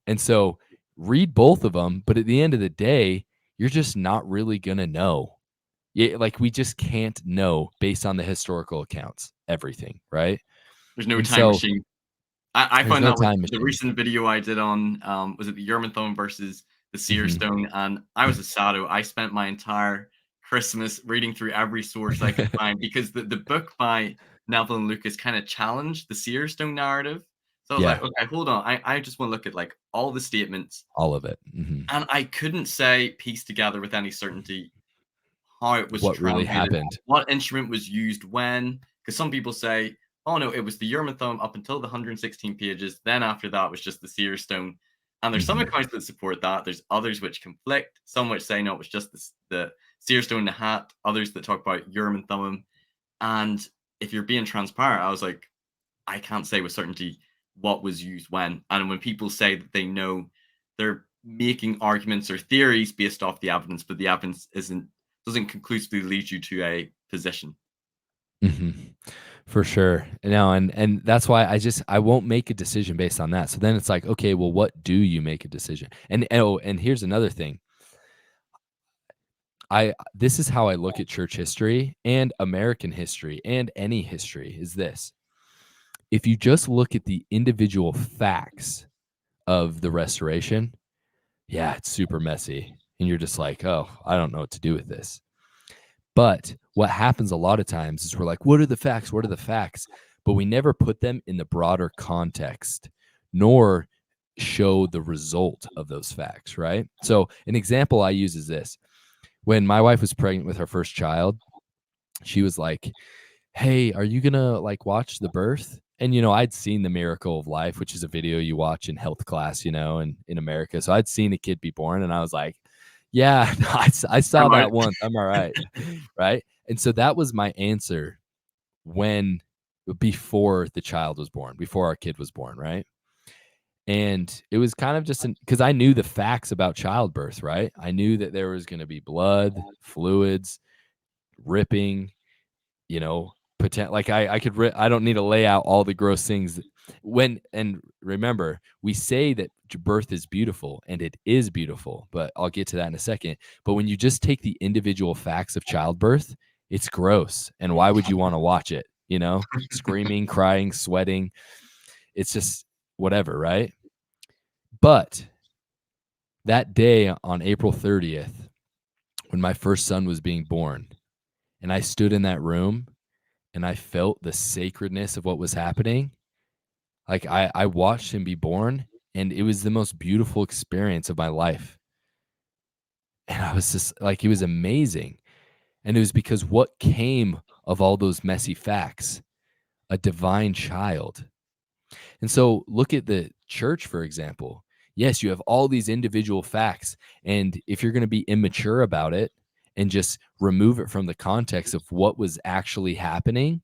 Speaker 1: And so read both of them, but at the end of the day, you're just not really going to know. Yeah, like we just can't know based on the historical accounts, everything, right?
Speaker 2: There's no
Speaker 1: And
Speaker 2: time
Speaker 1: so
Speaker 2: machine. I
Speaker 1: there's
Speaker 2: find
Speaker 1: no
Speaker 2: that with
Speaker 1: time
Speaker 2: the
Speaker 1: machine.
Speaker 2: recent video I did on, was it the Yermanthone versus the Seer
Speaker 1: Mhm.
Speaker 2: Stone? And I was a sado. I spent my entire Christmas reading through every source I could find because the book by Neville and Lucas kind of challenged the Seer Stone narrative. So I was like,
Speaker 1: Yeah,
Speaker 2: okay, hold on. I just want to look at like all the statements.
Speaker 1: all of it. Mhm.
Speaker 2: And I couldn't say piece together with any certainty how it was
Speaker 1: What really
Speaker 2: transmitted,
Speaker 1: happened.
Speaker 2: what instrument was used when. Because some people say, oh no, it was the Urim and Thummim up until the 116 pages. Then after that was just the seer stone. And there's some
Speaker 1: Mhm.
Speaker 2: accounts that support that. There's others which conflict. Some which say no, it was just the seer stone in the hat. Others that talk about Urim and Thummim. And if you're being transparent, I was like, I can't say with certainty what was used when. And when people say that they know, they're making arguments or theories based off the evidence, but the evidence doesn't conclusively lead you to a position.
Speaker 1: Mhm. For sure. No, and that's why I won't make a decision based on that. So then it's like, okay, well, what do you make a decision? And here's another thing. I This is how I look at church history and American history and any history is this. If you just look at the individual facts of the restoration, yeah, it's super messy. And you're just like, oh, I don't know what to do with this. But what happens a lot of times is we're like, what are the facts? What are the facts? But we never put them in the broader context, nor show the result of those facts, right? So, an example I use is this. When my wife was pregnant with her first child, she was like, hey, are you gonna like watch the birth? And I'd seen the Miracle of Life, which is a video you watch in health class, and in America. So I'd seen a kid be born, and I was like, yeah, I saw
Speaker 2: I'm out.
Speaker 1: that once. I'm all right, right? And so that was my answer when before the child was born, before our kid was born, right? And it was kind of just because I knew the facts about childbirth, right? I knew that there was going to be blood, fluids, ripping, pretend like I could I don't need to lay out all the gross things and remember, we say that birth is beautiful and it is beautiful, but I'll get to that in a second. But when you just take the individual facts of childbirth, it's gross. And why would you want to watch it? Screaming, crying, sweating. It's just whatever, right? But that day on April 30th, when my first son was being born, and I stood in that room and I felt the sacredness of what was happening. Like I watched him be born, and it was the most beautiful experience of my life. And I was just like, it was amazing. And it was because what came of all those messy facts? A divine child. And so look at the church, for example. Yes, you have all these individual facts. And if you're going to be immature about it and just remove it from the context of what was actually happening,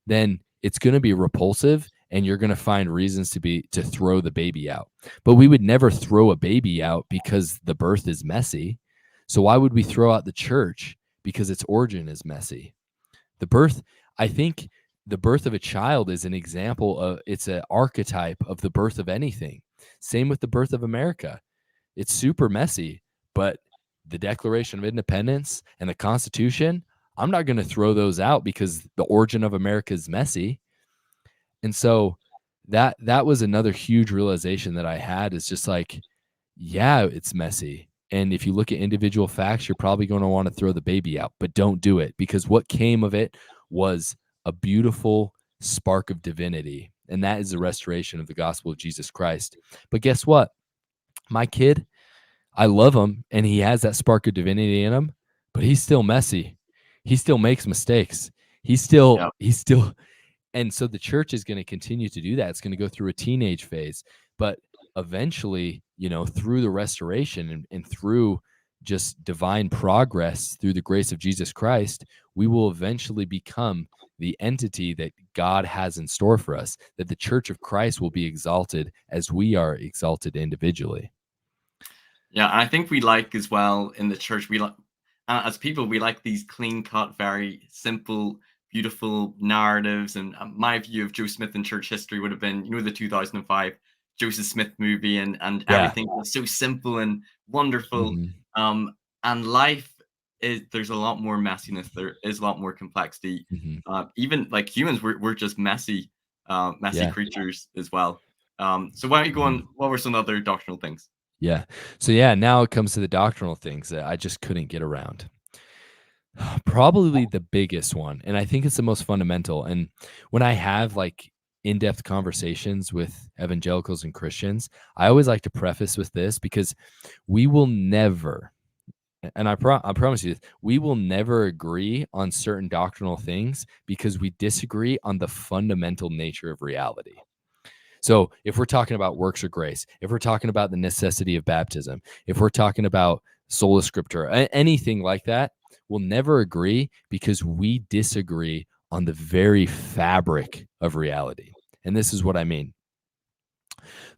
Speaker 1: then it's going to be repulsive and you're going to find reasons to throw the baby out. But we would never throw a baby out because the birth is messy. So why would we throw out the church because its origin is messy? The birth, I think the birth of a child is an example of, it's an archetype of the birth of anything. Same with the birth of America. It's super messy, but the Declaration of Independence and the Constitution, I'm not going to throw those out because the origin of America is messy. And so that was another huge realization that I had, is just like, yeah, it's messy. And if you look at individual facts, you're probably going to want to throw the baby out, but don't do it, because what came of it was a beautiful spark of divinity. And that is the restoration of the gospel of Jesus Christ. But guess what? My kid, I love him and he has that spark of divinity in him, but he's still messy. He still makes mistakes.
Speaker 2: Yeah.
Speaker 1: He's still, and so the church is going to continue to do that. It's going to go through a teenage phase, but eventually, through the restoration and through just divine progress through the grace of Jesus Christ, we will eventually become the entity that God has in store for us, that the church of Christ will be exalted as we are exalted individually.
Speaker 2: Yeah, and I think we like as well in the church, we like as people, we like these clean cut, very simple, beautiful narratives. And my view of Joe Smith in church history would have been, the 2005 Joseph Smith movie, and
Speaker 1: Yeah.
Speaker 2: everything was so simple and wonderful.
Speaker 1: Mhm.
Speaker 2: And life is, there's a lot more messiness. There is a lot more complexity.
Speaker 1: Mhm.
Speaker 2: Even like humans, we're just messy, messy
Speaker 1: Yeah.
Speaker 2: creatures as well. So why don't you go
Speaker 1: Mhm.
Speaker 2: on? What were some other doctrinal things?
Speaker 1: Yeah. So yeah, now it comes to the doctrinal things that I just couldn't get around. Probably the biggest one, and I think it's the most fundamental. And when I have like in-depth conversations with evangelicals and Christians, I always like to preface with this, because we will never, and I promise you this, we will never agree on certain doctrinal things because we disagree on the fundamental nature of reality. So if we're talking about works of grace, if we're talking about the necessity of baptism, if we're talking about sola scriptura, anything like that, we'll never agree because we disagree on the very fabric of reality. And this is what I mean.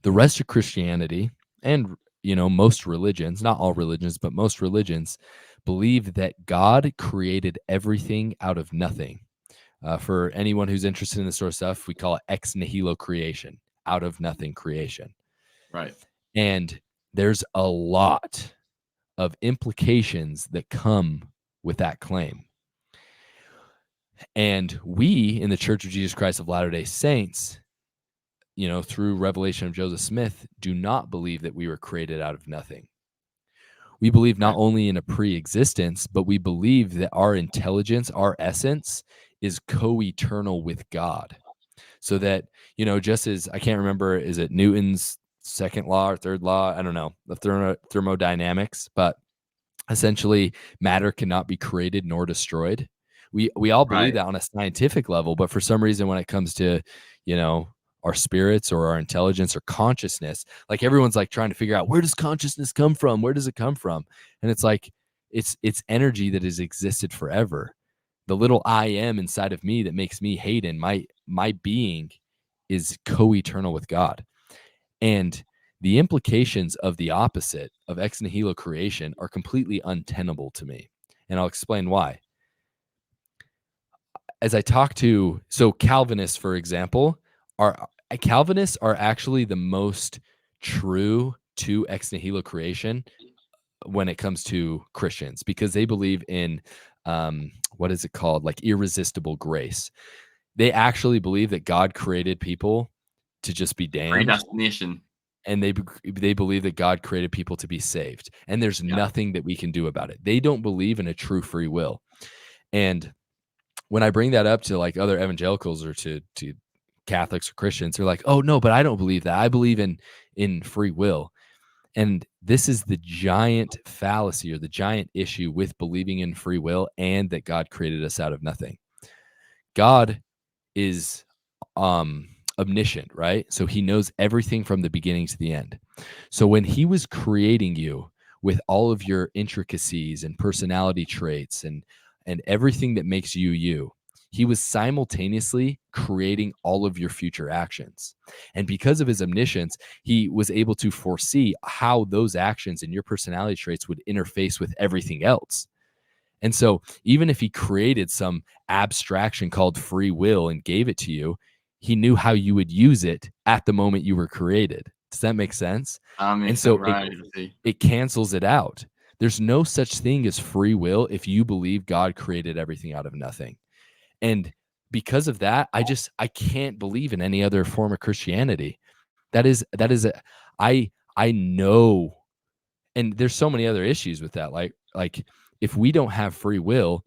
Speaker 1: The rest of Christianity and most religions, not all religions, but most religions, believe that God created everything out of nothing. For anyone who's interested in this sort of stuff, we call it ex nihilo creation, out of nothing creation.
Speaker 2: Right.
Speaker 1: And there's a lot of implications that come with that claim. And we in the Church of Jesus Christ of Latter-day Saints, through revelation of Joseph Smith, do not believe that we were created out of nothing. We believe not
Speaker 2: Right.
Speaker 1: only in a pre-existence, but we believe that our intelligence, our essence, is co-eternal with God. So that, just as, I can't remember, is it Newton's second law or third law? I don't know, the thermodynamics, but essentially matter cannot be created nor destroyed. We all believe
Speaker 2: Right.
Speaker 1: that on a scientific level, but for some reason when it comes to, you know, our spirits or our intelligence or consciousness, like everyone's like trying to figure out, where does consciousness come from? Where does it come from? And it's like it's energy that has existed forever. The little I am inside of me that makes me Hayden, my being is co-eternal with God. And the implications of the opposite of ex nihilo creation are completely untenable to me. And I'll explain why. As I talk to, so Calvinists, for example, Calvinists are actually the most true to ex nihilo creation when it comes to Christians, because they believe in what is it called? Like irresistible grace. They actually believe that God created people to just be damned,
Speaker 2: Predestination.
Speaker 1: and they believe that God created people to be saved, and there's
Speaker 2: Yeah.
Speaker 1: nothing that we can do about it. They don't believe in a true free will. And when I bring that up to like other evangelicals or to Catholics or Christians, they're like, "Oh no, but I don't believe that. I believe in free will." And this is the giant fallacy or the giant issue with believing in free will and that God created us out of nothing. God is omniscient, right? So he knows everything from the beginning to the end. So when he was creating you with all of your intricacies and personality traits and everything that makes you you, he was simultaneously creating all of your future actions. And because of his omniscience, he was able to foresee how those actions and your personality traits would interface with everything else. And so, even if he created some abstraction called free will and gave it to you, he knew how you would use it at the moment you were created. Does that make sense?
Speaker 2: That
Speaker 1: And
Speaker 2: makes it
Speaker 1: so
Speaker 2: right. I see.
Speaker 1: it cancels it out. There's no such thing as free will if you believe God created everything out of nothing. And because of that, I can't believe in any other form of Christianity. That is a I know, and there's so many other issues with that. Like if we don't have free will,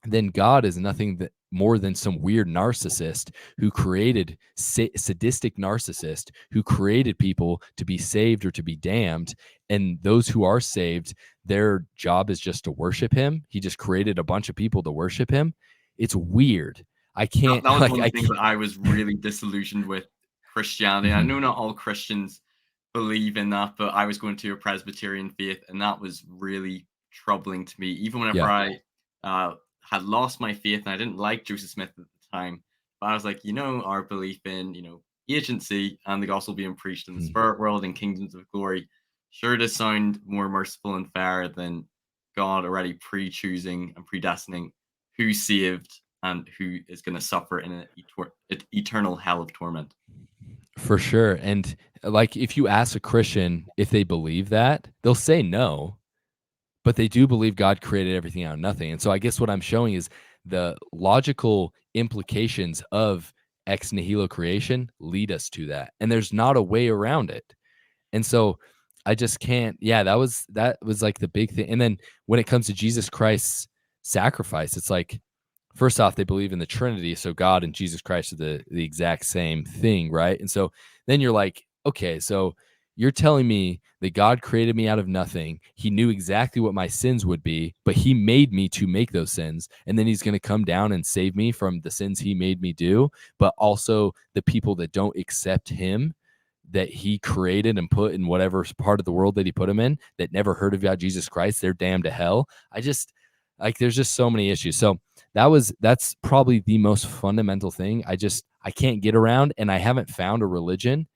Speaker 1: then God is nothing that more than some weird narcissist who created sadistic narcissist who created people to be saved or to be damned. And those who are saved, their job is just to worship him. He just created a bunch of people to worship him. It's weird. I
Speaker 2: That,
Speaker 1: can't
Speaker 2: that was
Speaker 1: like
Speaker 2: one of
Speaker 1: I
Speaker 2: the things
Speaker 1: can't.
Speaker 2: that I was really disillusioned with Christianity. I know
Speaker 1: Mhm,
Speaker 2: not all Christians believe in that, but I was going to a Presbyterian faith, and that was really troubling to me. Even whenever
Speaker 1: yeah.
Speaker 2: I had lost my faith and I didn't like Joseph Smith at the time, but I was like, our belief in agency and the gospel being preached in the
Speaker 1: Mhm.
Speaker 2: spirit world and kingdoms of glory sure does sound more merciful and fair than God already pre-choosing and predestining who's saved and who is going to suffer in an eternal hell of torment.
Speaker 1: For sure. And like if you ask a Christian if they believe that, they'll say no, but they do believe God created everything out of nothing. And so I guess what I'm showing is the logical implications of ex nihilo creation lead us to that. And there's not a way around it. And so I just can't. Yeah, that was like the big thing. And then when it comes to Jesus Christ's sacrifice, it's like first off, they believe in the Trinity, so God and Jesus Christ are the exact same thing, right? And so then you're like, okay, so you're telling me that God created me out of nothing. He knew exactly what my sins would be, but he made me to make those sins. And then he's going to come down and save me from the sins he made me do, but also the people that don't accept him that he created and put in whatever part of the world that he put him in that never heard of God, Jesus Christ, they're damned to hell. I just like there's just so many issues. So that's probably the most fundamental thing. I can't get around, and I haven't found a religion,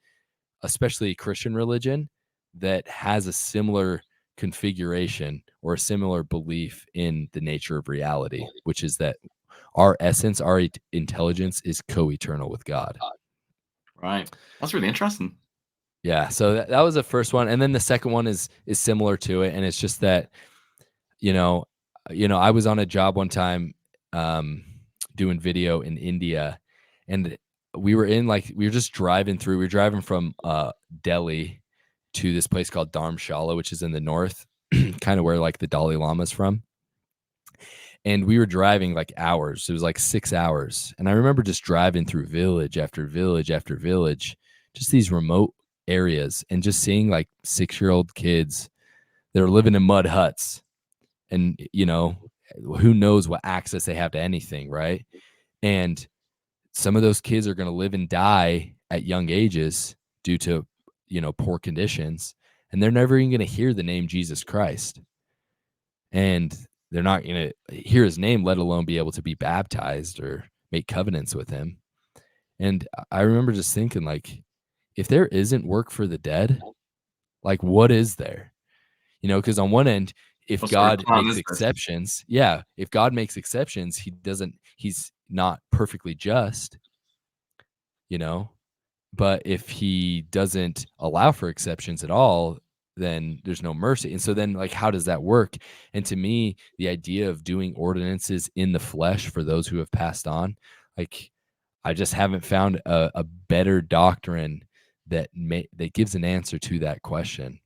Speaker 1: especially a Christian religion, that has a similar configuration or a similar belief in the nature of reality, which is that our essence, our intelligence is co-eternal with God.
Speaker 2: Right. That's really interesting.
Speaker 1: Yeah, so that was the first one, and then the second one is similar to it, and it's just that you know, I was on a job one time, um, doing video in India, and we were just driving through. We were driving from Delhi to this place called Dharamshala, which is in the north, kind of where like the Dalai Lama's from. And we were driving like hours. It was like 6 hours, and I remember just driving through village after village after village, just these remote areas, and just seeing like 6-year-old kids that are living in mud huts and who knows what access they have to anything, right? And some of those kids are going to live and die at young ages due to poor conditions, and they're never even going to hear the name Jesus Christ, and they're not going to hear his name, let alone be able to be baptized or make covenants with him. And I remember just thinking, like, if there isn't work for the dead, like what is there? Because on one end, if
Speaker 2: What sort of
Speaker 1: God
Speaker 2: plan
Speaker 1: makes
Speaker 2: is this?
Speaker 1: exceptions, yeah, if God makes exceptions, he's not perfectly just, you know. But if he doesn't allow for exceptions at all, then there's no mercy. And so then, like, how does that work? And to me, the idea of doing ordinances in the flesh for those who have passed on, like, I just haven't found a better doctrine that gives an answer to that question.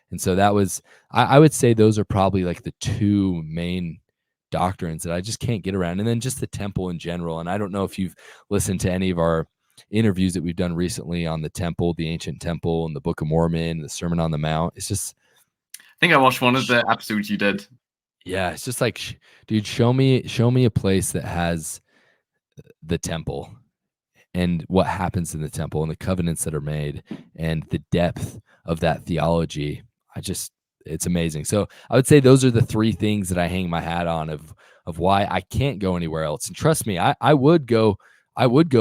Speaker 1: And so that was, I would say those are probably like the two main doctrines that I just can't get around. And then just the temple in general. And I don't know if you've listened to any of our interviews that we've done recently on the temple, the ancient temple, and the Book of Mormon, the Sermon on the Mount. It's just,
Speaker 2: I think I watched one of the episodes you did.
Speaker 1: yeah, it's just like, dude, show me a place that has the temple and what happens in the temple and the covenants that are made and the depth of that theology. It's amazing. So I would say those are the three things that I hang my hat on of why I can't go anywhere else. And trust me, I would go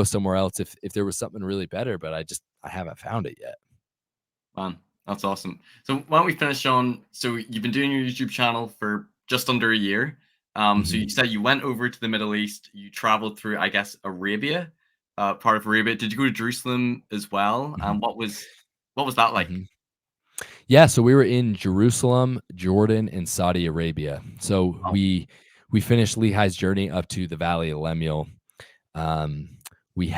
Speaker 1: somewhere else if there was something really better, but I haven't found it yet.
Speaker 2: Man, that's awesome. So why don't we finish on? So you've been doing your YouTube channel for just under a year. So
Speaker 1: Mhm.
Speaker 2: you said you went over to the Middle East. You traveled through, I guess, Arabia, part of Arabia. Did you go to Jerusalem as well?
Speaker 1: Mhm.
Speaker 2: And what was that like?
Speaker 1: Mhm. Yeah, so we were in Jerusalem, Jordan, and Saudi Arabia. So
Speaker 2: Wow.
Speaker 1: we finished Lehi's journey up to the Valley of Lemuel. Um, we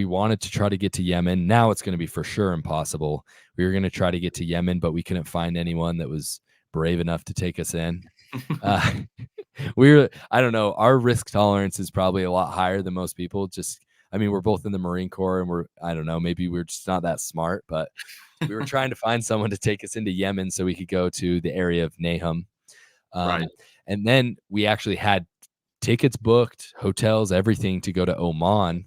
Speaker 1: wanted to try to get to Yemen. Now it's going to be for sure impossible. We were going to try to get to Yemen, but we couldn't find anyone that was brave enough to take us in. Uh, I don't know, our risk tolerance is probably a lot higher than most people. I mean, we're both in the Marine Corps, and I don't know, maybe we're just not that smart, but we were trying to find someone to take us into Yemen so we could go to the area of Nahum.
Speaker 2: Right.
Speaker 1: And then we actually had tickets booked, hotels, everything to go to Oman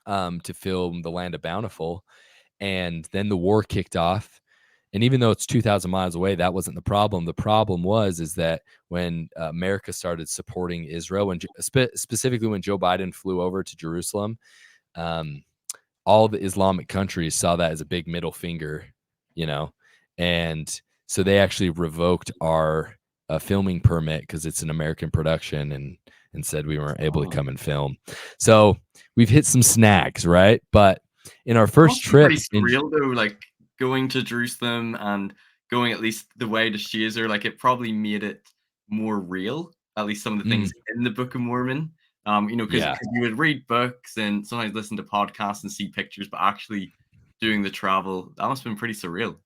Speaker 1: to film The Land of Bountiful. And then the war kicked off. And even though it's 2,000 miles away, that wasn't the problem. The problem is that when America started supporting Israel, and specifically when Joe Biden flew over to Jerusalem, um, all the Islamic countries saw that as a big middle finger, you know, and so they actually revoked our filming permit because it's an American production, and said we weren't able to
Speaker 2: Oh,
Speaker 1: come and film. So we've hit some snags, right? But in our
Speaker 2: it
Speaker 1: first
Speaker 2: must be pretty
Speaker 1: trip in
Speaker 2: surreal though, like going to Jerusalem and going at least the way to Shazer. Like it probably made it more real. At least some of the
Speaker 1: mm,
Speaker 2: things in the Book of Mormon. Because
Speaker 1: yeah,
Speaker 2: you would read books and sometimes listen to podcasts and see pictures, but actually doing the travel, that must have been pretty surreal.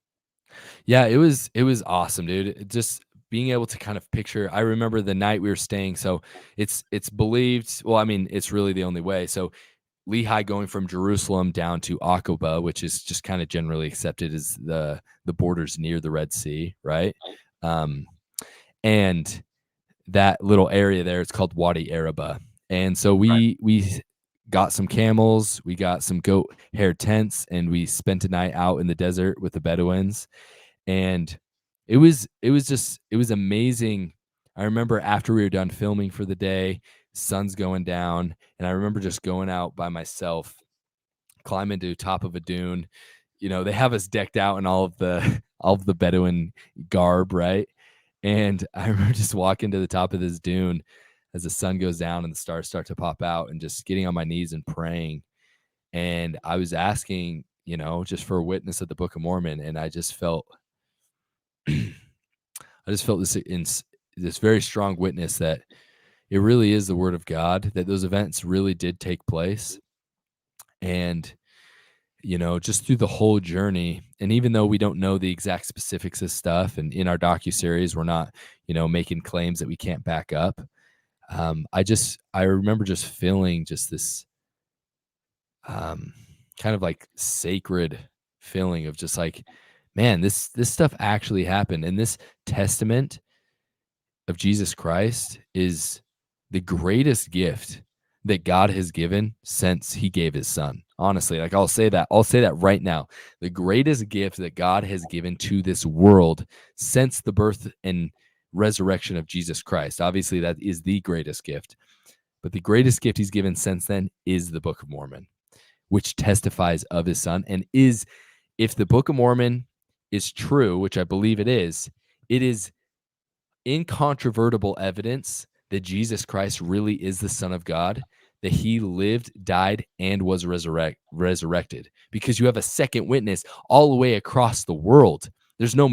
Speaker 1: yeah, it was awesome, dude. Just being able to kind of picture. I remember the night we were staying. So it's believed. Well, I mean, it's really the only way. So Lehi going from Jerusalem down to Aqaba, which is just kind of generally accepted as the borders near the Red Sea, right? Um, and that little area there, it's called Wadi Araba. And so
Speaker 2: Right.
Speaker 1: we got some camels, we got some goat hair tents, and we spent a night out in the desert with the Bedouins. And it was amazing. I remember after we were done filming for the day, sun's going down, and I remember just going out by myself, climbing to the top of a dune. They have us decked out in all of the all of the Bedouin garb, right? And I remember just walking to the top of this dune as the sun goes down and the stars start to pop out, and just getting on my knees and praying. And I was asking, just for a witness of the Book of Mormon, and I just felt this very strong witness that it really is the word of God, that those events really did take place. And just through the whole journey, and even though we don't know the exact specifics of stuff, and in our docuseries we're not making claims that we can't back up, I remember just feeling just this um kind of like sacred feeling of just like, man, this stuff actually happened, and this testament of Jesus Christ is the greatest gift that God has given since he gave his son. Honestly, like I'll say that right now. The greatest gift that God has given to this world since the birth and resurrection of Jesus Christ. Obviously, that is the greatest gift. But the greatest gift he's given since then is the Book of Mormon, which testifies of his son, and is, if the Book of Mormon is true, which I believe it is incontrovertible evidence that Jesus Christ really is the Son of God, that he lived, died, and was resurrected. Because you have a second witness all the way across the world. There's no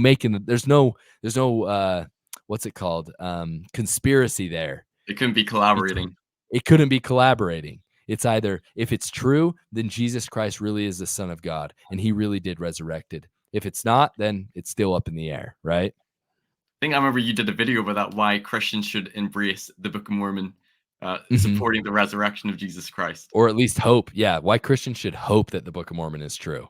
Speaker 1: what's it called? Conspiracy there.
Speaker 2: It couldn't be
Speaker 1: Between
Speaker 2: collaborating.
Speaker 1: it couldn't be collaborating. It's either, if it's true, then Jesus Christ really is the Son of God and he really did resurrected. If it's not, then it's still up in the air, right?
Speaker 2: I think I remember you did a video about that, why Christians should embrace the Book of Mormon,
Speaker 1: Mhm.
Speaker 2: supporting the resurrection of Jesus Christ.
Speaker 1: Or at least hope. Yeah, why Christians should hope that the Book of Mormon is true.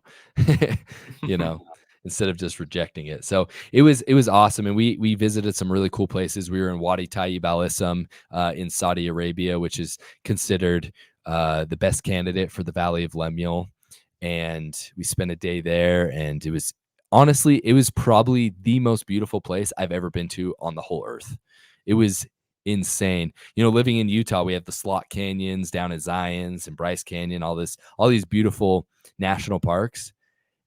Speaker 1: you know, Instead of just rejecting it. So it was awesome, and we visited some really cool places. We were in Wadi Tayyib al Ism in Saudi Arabia, which is considered the best candidate for the Valley of Lemuel, and we spent a day there, and it was probably the most beautiful place I've ever been to on the whole earth. It was insane. Living in Utah, we have the Slot Canyons down at Zion's and Bryce Canyon, all these beautiful national parks,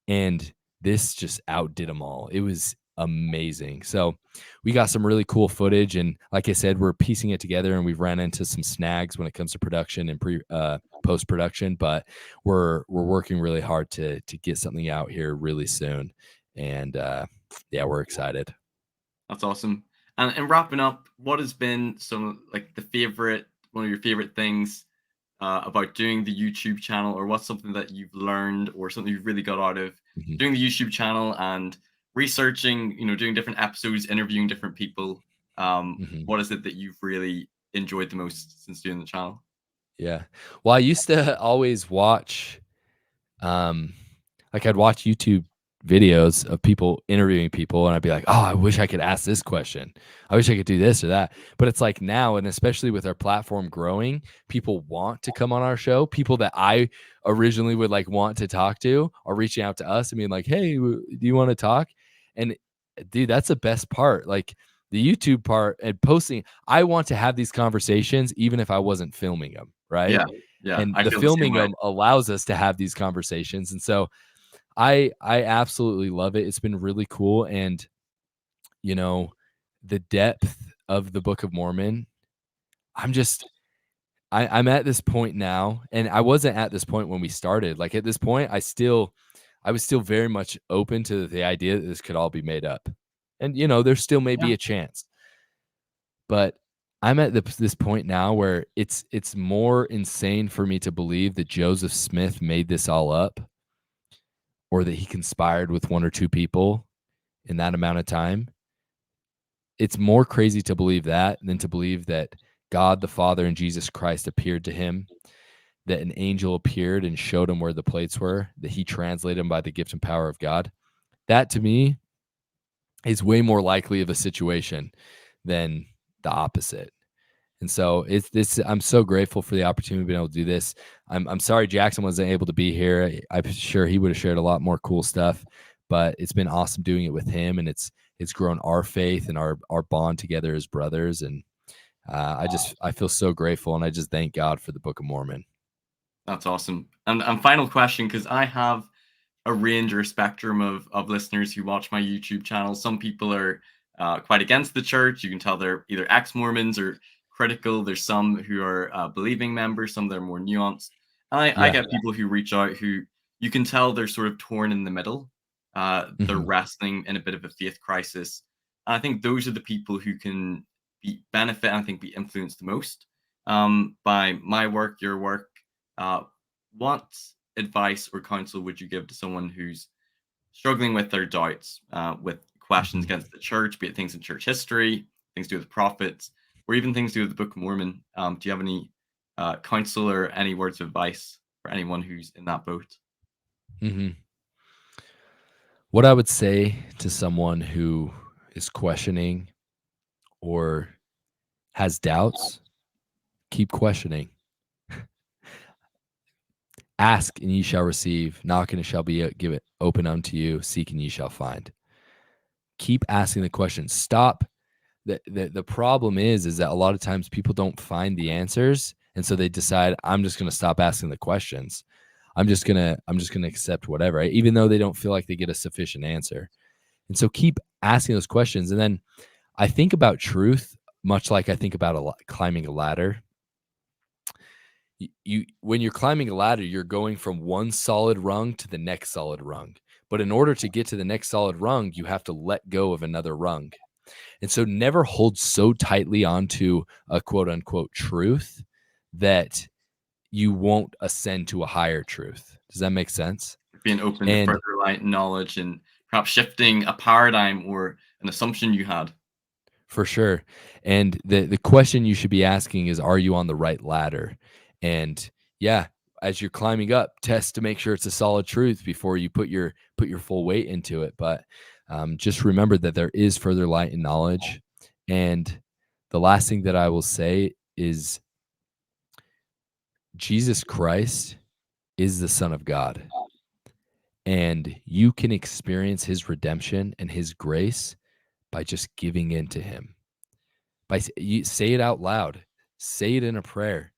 Speaker 1: and this just outdid them all. It was amazing. So we got some really cool footage, and like I said, we're piecing it together, and we've ran into some snags when it comes to production and post production, but we're working really hard to get something out here really soon, and yeah, we're excited.
Speaker 2: That's awesome. And wrapping up, what has been one of your favorite things about doing the YouTube channel, or what's something that you've learned or something you've really got out of
Speaker 1: Mhm.
Speaker 2: doing the YouTube channel and researching, doing different episodes, interviewing different people?
Speaker 1: Mhm.
Speaker 2: What is it that you've really enjoyed the most since doing the channel?
Speaker 1: Yeah. Well, I used to always watch, um, like I'd watch YouTube videos of people interviewing people, and I'd be like, "Oh, I wish I could ask this question. I wish I could do this or that." But it's like now, and especially with our platform growing, people want to come on our show. People that I originally would like want to talk to are reaching out to us and being like, "Hey, do you want to talk?" And dude, that's the best part. Like the YouTube part and posting, I want to have these conversations even if I wasn't filming them, right?
Speaker 2: Yeah, yeah,
Speaker 1: And
Speaker 2: I
Speaker 1: the
Speaker 2: feel the same
Speaker 1: filming
Speaker 2: way.
Speaker 1: them allows us to have these conversations. And so I absolutely love it. It's been really cool, and you know, the depth of the Book of Mormon. I'm just I'm at this point now, and I wasn't at this point when we started. Like at this point, I was still very much open to the idea that this could all be made up. And there still may
Speaker 2: Yeah,
Speaker 1: be a chance. But I'm at this point now where it's more insane for me to believe that Joseph Smith made this all up, or that he conspired with one or two people in that amount of time. It's more crazy to believe that than to believe that God the Father and Jesus Christ appeared to him, that an angel appeared and showed him where the plates were, that he translated them by the gift and power of God. That to me is way more likely of a situation than the opposite. And so it's this. I'm so grateful for the opportunity of being able to do this. I'm sorry Jackson wasn't able to be here. I'm sure he would have shared a lot more cool stuff, but it's been awesome doing it with him, and it's grown our faith and our bond together as brothers. And I feel so grateful, and I just thank God for the Book of Mormon.
Speaker 2: that's awesome. And final question, because I have a range or a spectrum of listeners who watch my YouTube channel. Some people are quite against the church. You can tell they're either ex-Mormons or critical. There's some who are believing members, some that are more nuanced. I
Speaker 1: Yeah.
Speaker 2: get people who reach out who you can tell they're sort of torn in the middle. They're
Speaker 1: Hmm.
Speaker 2: wrestling in a bit of a faith crisis. And I think those are the people who can benefit, I think, be influenced the most by my work, your work. Uh, what advice or counsel would you give to someone who's struggling with their doubts, with questions
Speaker 1: Hmm.
Speaker 2: against the church, be it things in church history, things to do with the prophets, or even things to do with the Book of Mormon? Do you have any counsel or any words of advice for anyone who's in that boat?
Speaker 1: Hmm. What I would say to someone who is questioning or has doubts, keep questioning. Ask and ye shall receive. Knock and it shall be give it open unto you. Seek and ye shall find. Keep asking the questions. Stop. The problem is that a lot of times people don't find the answers, and so they decide I'm just going to stop asking the questions. I'm just gonna accept whatever, right? Even though they don't feel like they get a sufficient answer. And so keep asking those questions. And then I think about truth much like I think about climbing a ladder. You when you're climbing a ladder, you're going from one solid rung to the next solid rung. But in order to get to the next solid rung, you have to let go of another rung. And so never hold so tightly onto a quote unquote truth that you won't ascend to a higher truth. Does that make sense?
Speaker 2: Being open to
Speaker 1: And
Speaker 2: further light knowledge and perhaps shifting a paradigm or an assumption you had.
Speaker 1: for sure. And the question you should be asking is, are you on the right ladder? And yeah, as you're climbing up, test to make sure it's a solid truth before you put your full weight into it. But just remember that there is further light and knowledge. And the last thing that I will say is Jesus Christ is the Son of God, and you can experience his redemption and his grace by just giving in to him. You say it out loud, say it in a prayer.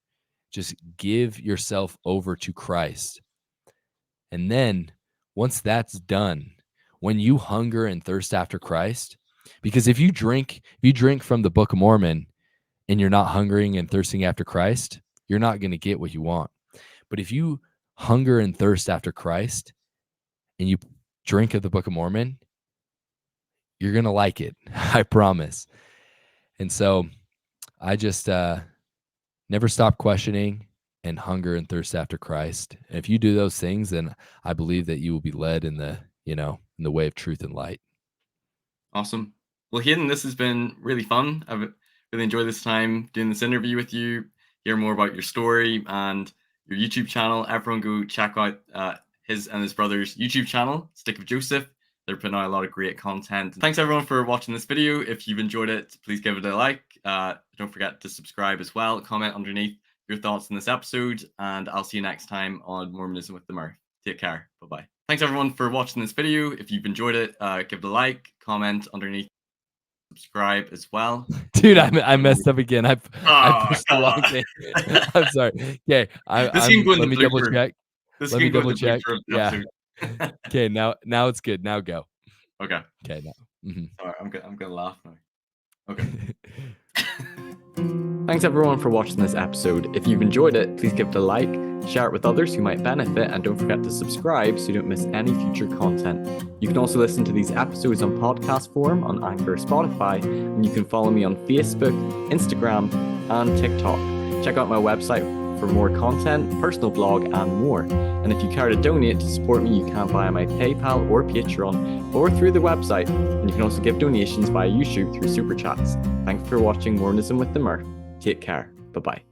Speaker 1: Just give yourself over to Christ. And then once that's done, when you hunger and thirst after Christ, because if you drink from the Book of Mormon and you're not hungering and thirsting after Christ, you're not going to get what you want. But if you hunger and thirst after Christ and you drink of the Book of Mormon, you're going to like it. I promise. And so I just never stop questioning and hunger and thirst after Christ. And if you do those things, then I believe that you will be led in the, in the way of truth and light.
Speaker 2: Awesome. Well, Hayden, this has been really fun. I've really enjoyed this time doing this interview with you, hear more about your story and your YouTube channel. Everyone go check out his and his brother's YouTube channel, Stick of Joseph. They're putting out a lot of great content. Thanks everyone for watching this video. If you've enjoyed it, please give it a like. Don't forget to subscribe as well. Comment underneath your thoughts on this episode, and I'll see you next time on Mormonism with the Mirth. Take care. Bye-bye. Thanks everyone for watching this video. If you've enjoyed it, give it a like, comment underneath, subscribe as well.
Speaker 1: Dude, I messed up again. I pushed the wrong thing. I'm sorry. Okay, let me double check. Let me double check. Yeah. Okay, now it's good. Now go.
Speaker 2: Okay.
Speaker 1: Okay, now.
Speaker 2: Sorry, I'm gonna laugh now. Okay. Thanks everyone for watching this episode. If you've enjoyed it, please give it a like, share it with others who might benefit, and don't forget to subscribe so you don't miss any future content. You can also listen to these episodes on podcast form on Anchor or Spotify, and you can follow me on Facebook, Instagram, and TikTok. Check out my website for more content, personal blog, and more. And if you care to donate to support me, you can via my PayPal or Patreon, or through the website. And you can also give donations via YouTube through Super Chats. Thanks for watching Mormonism with the Mirth. Take care. Bye-bye.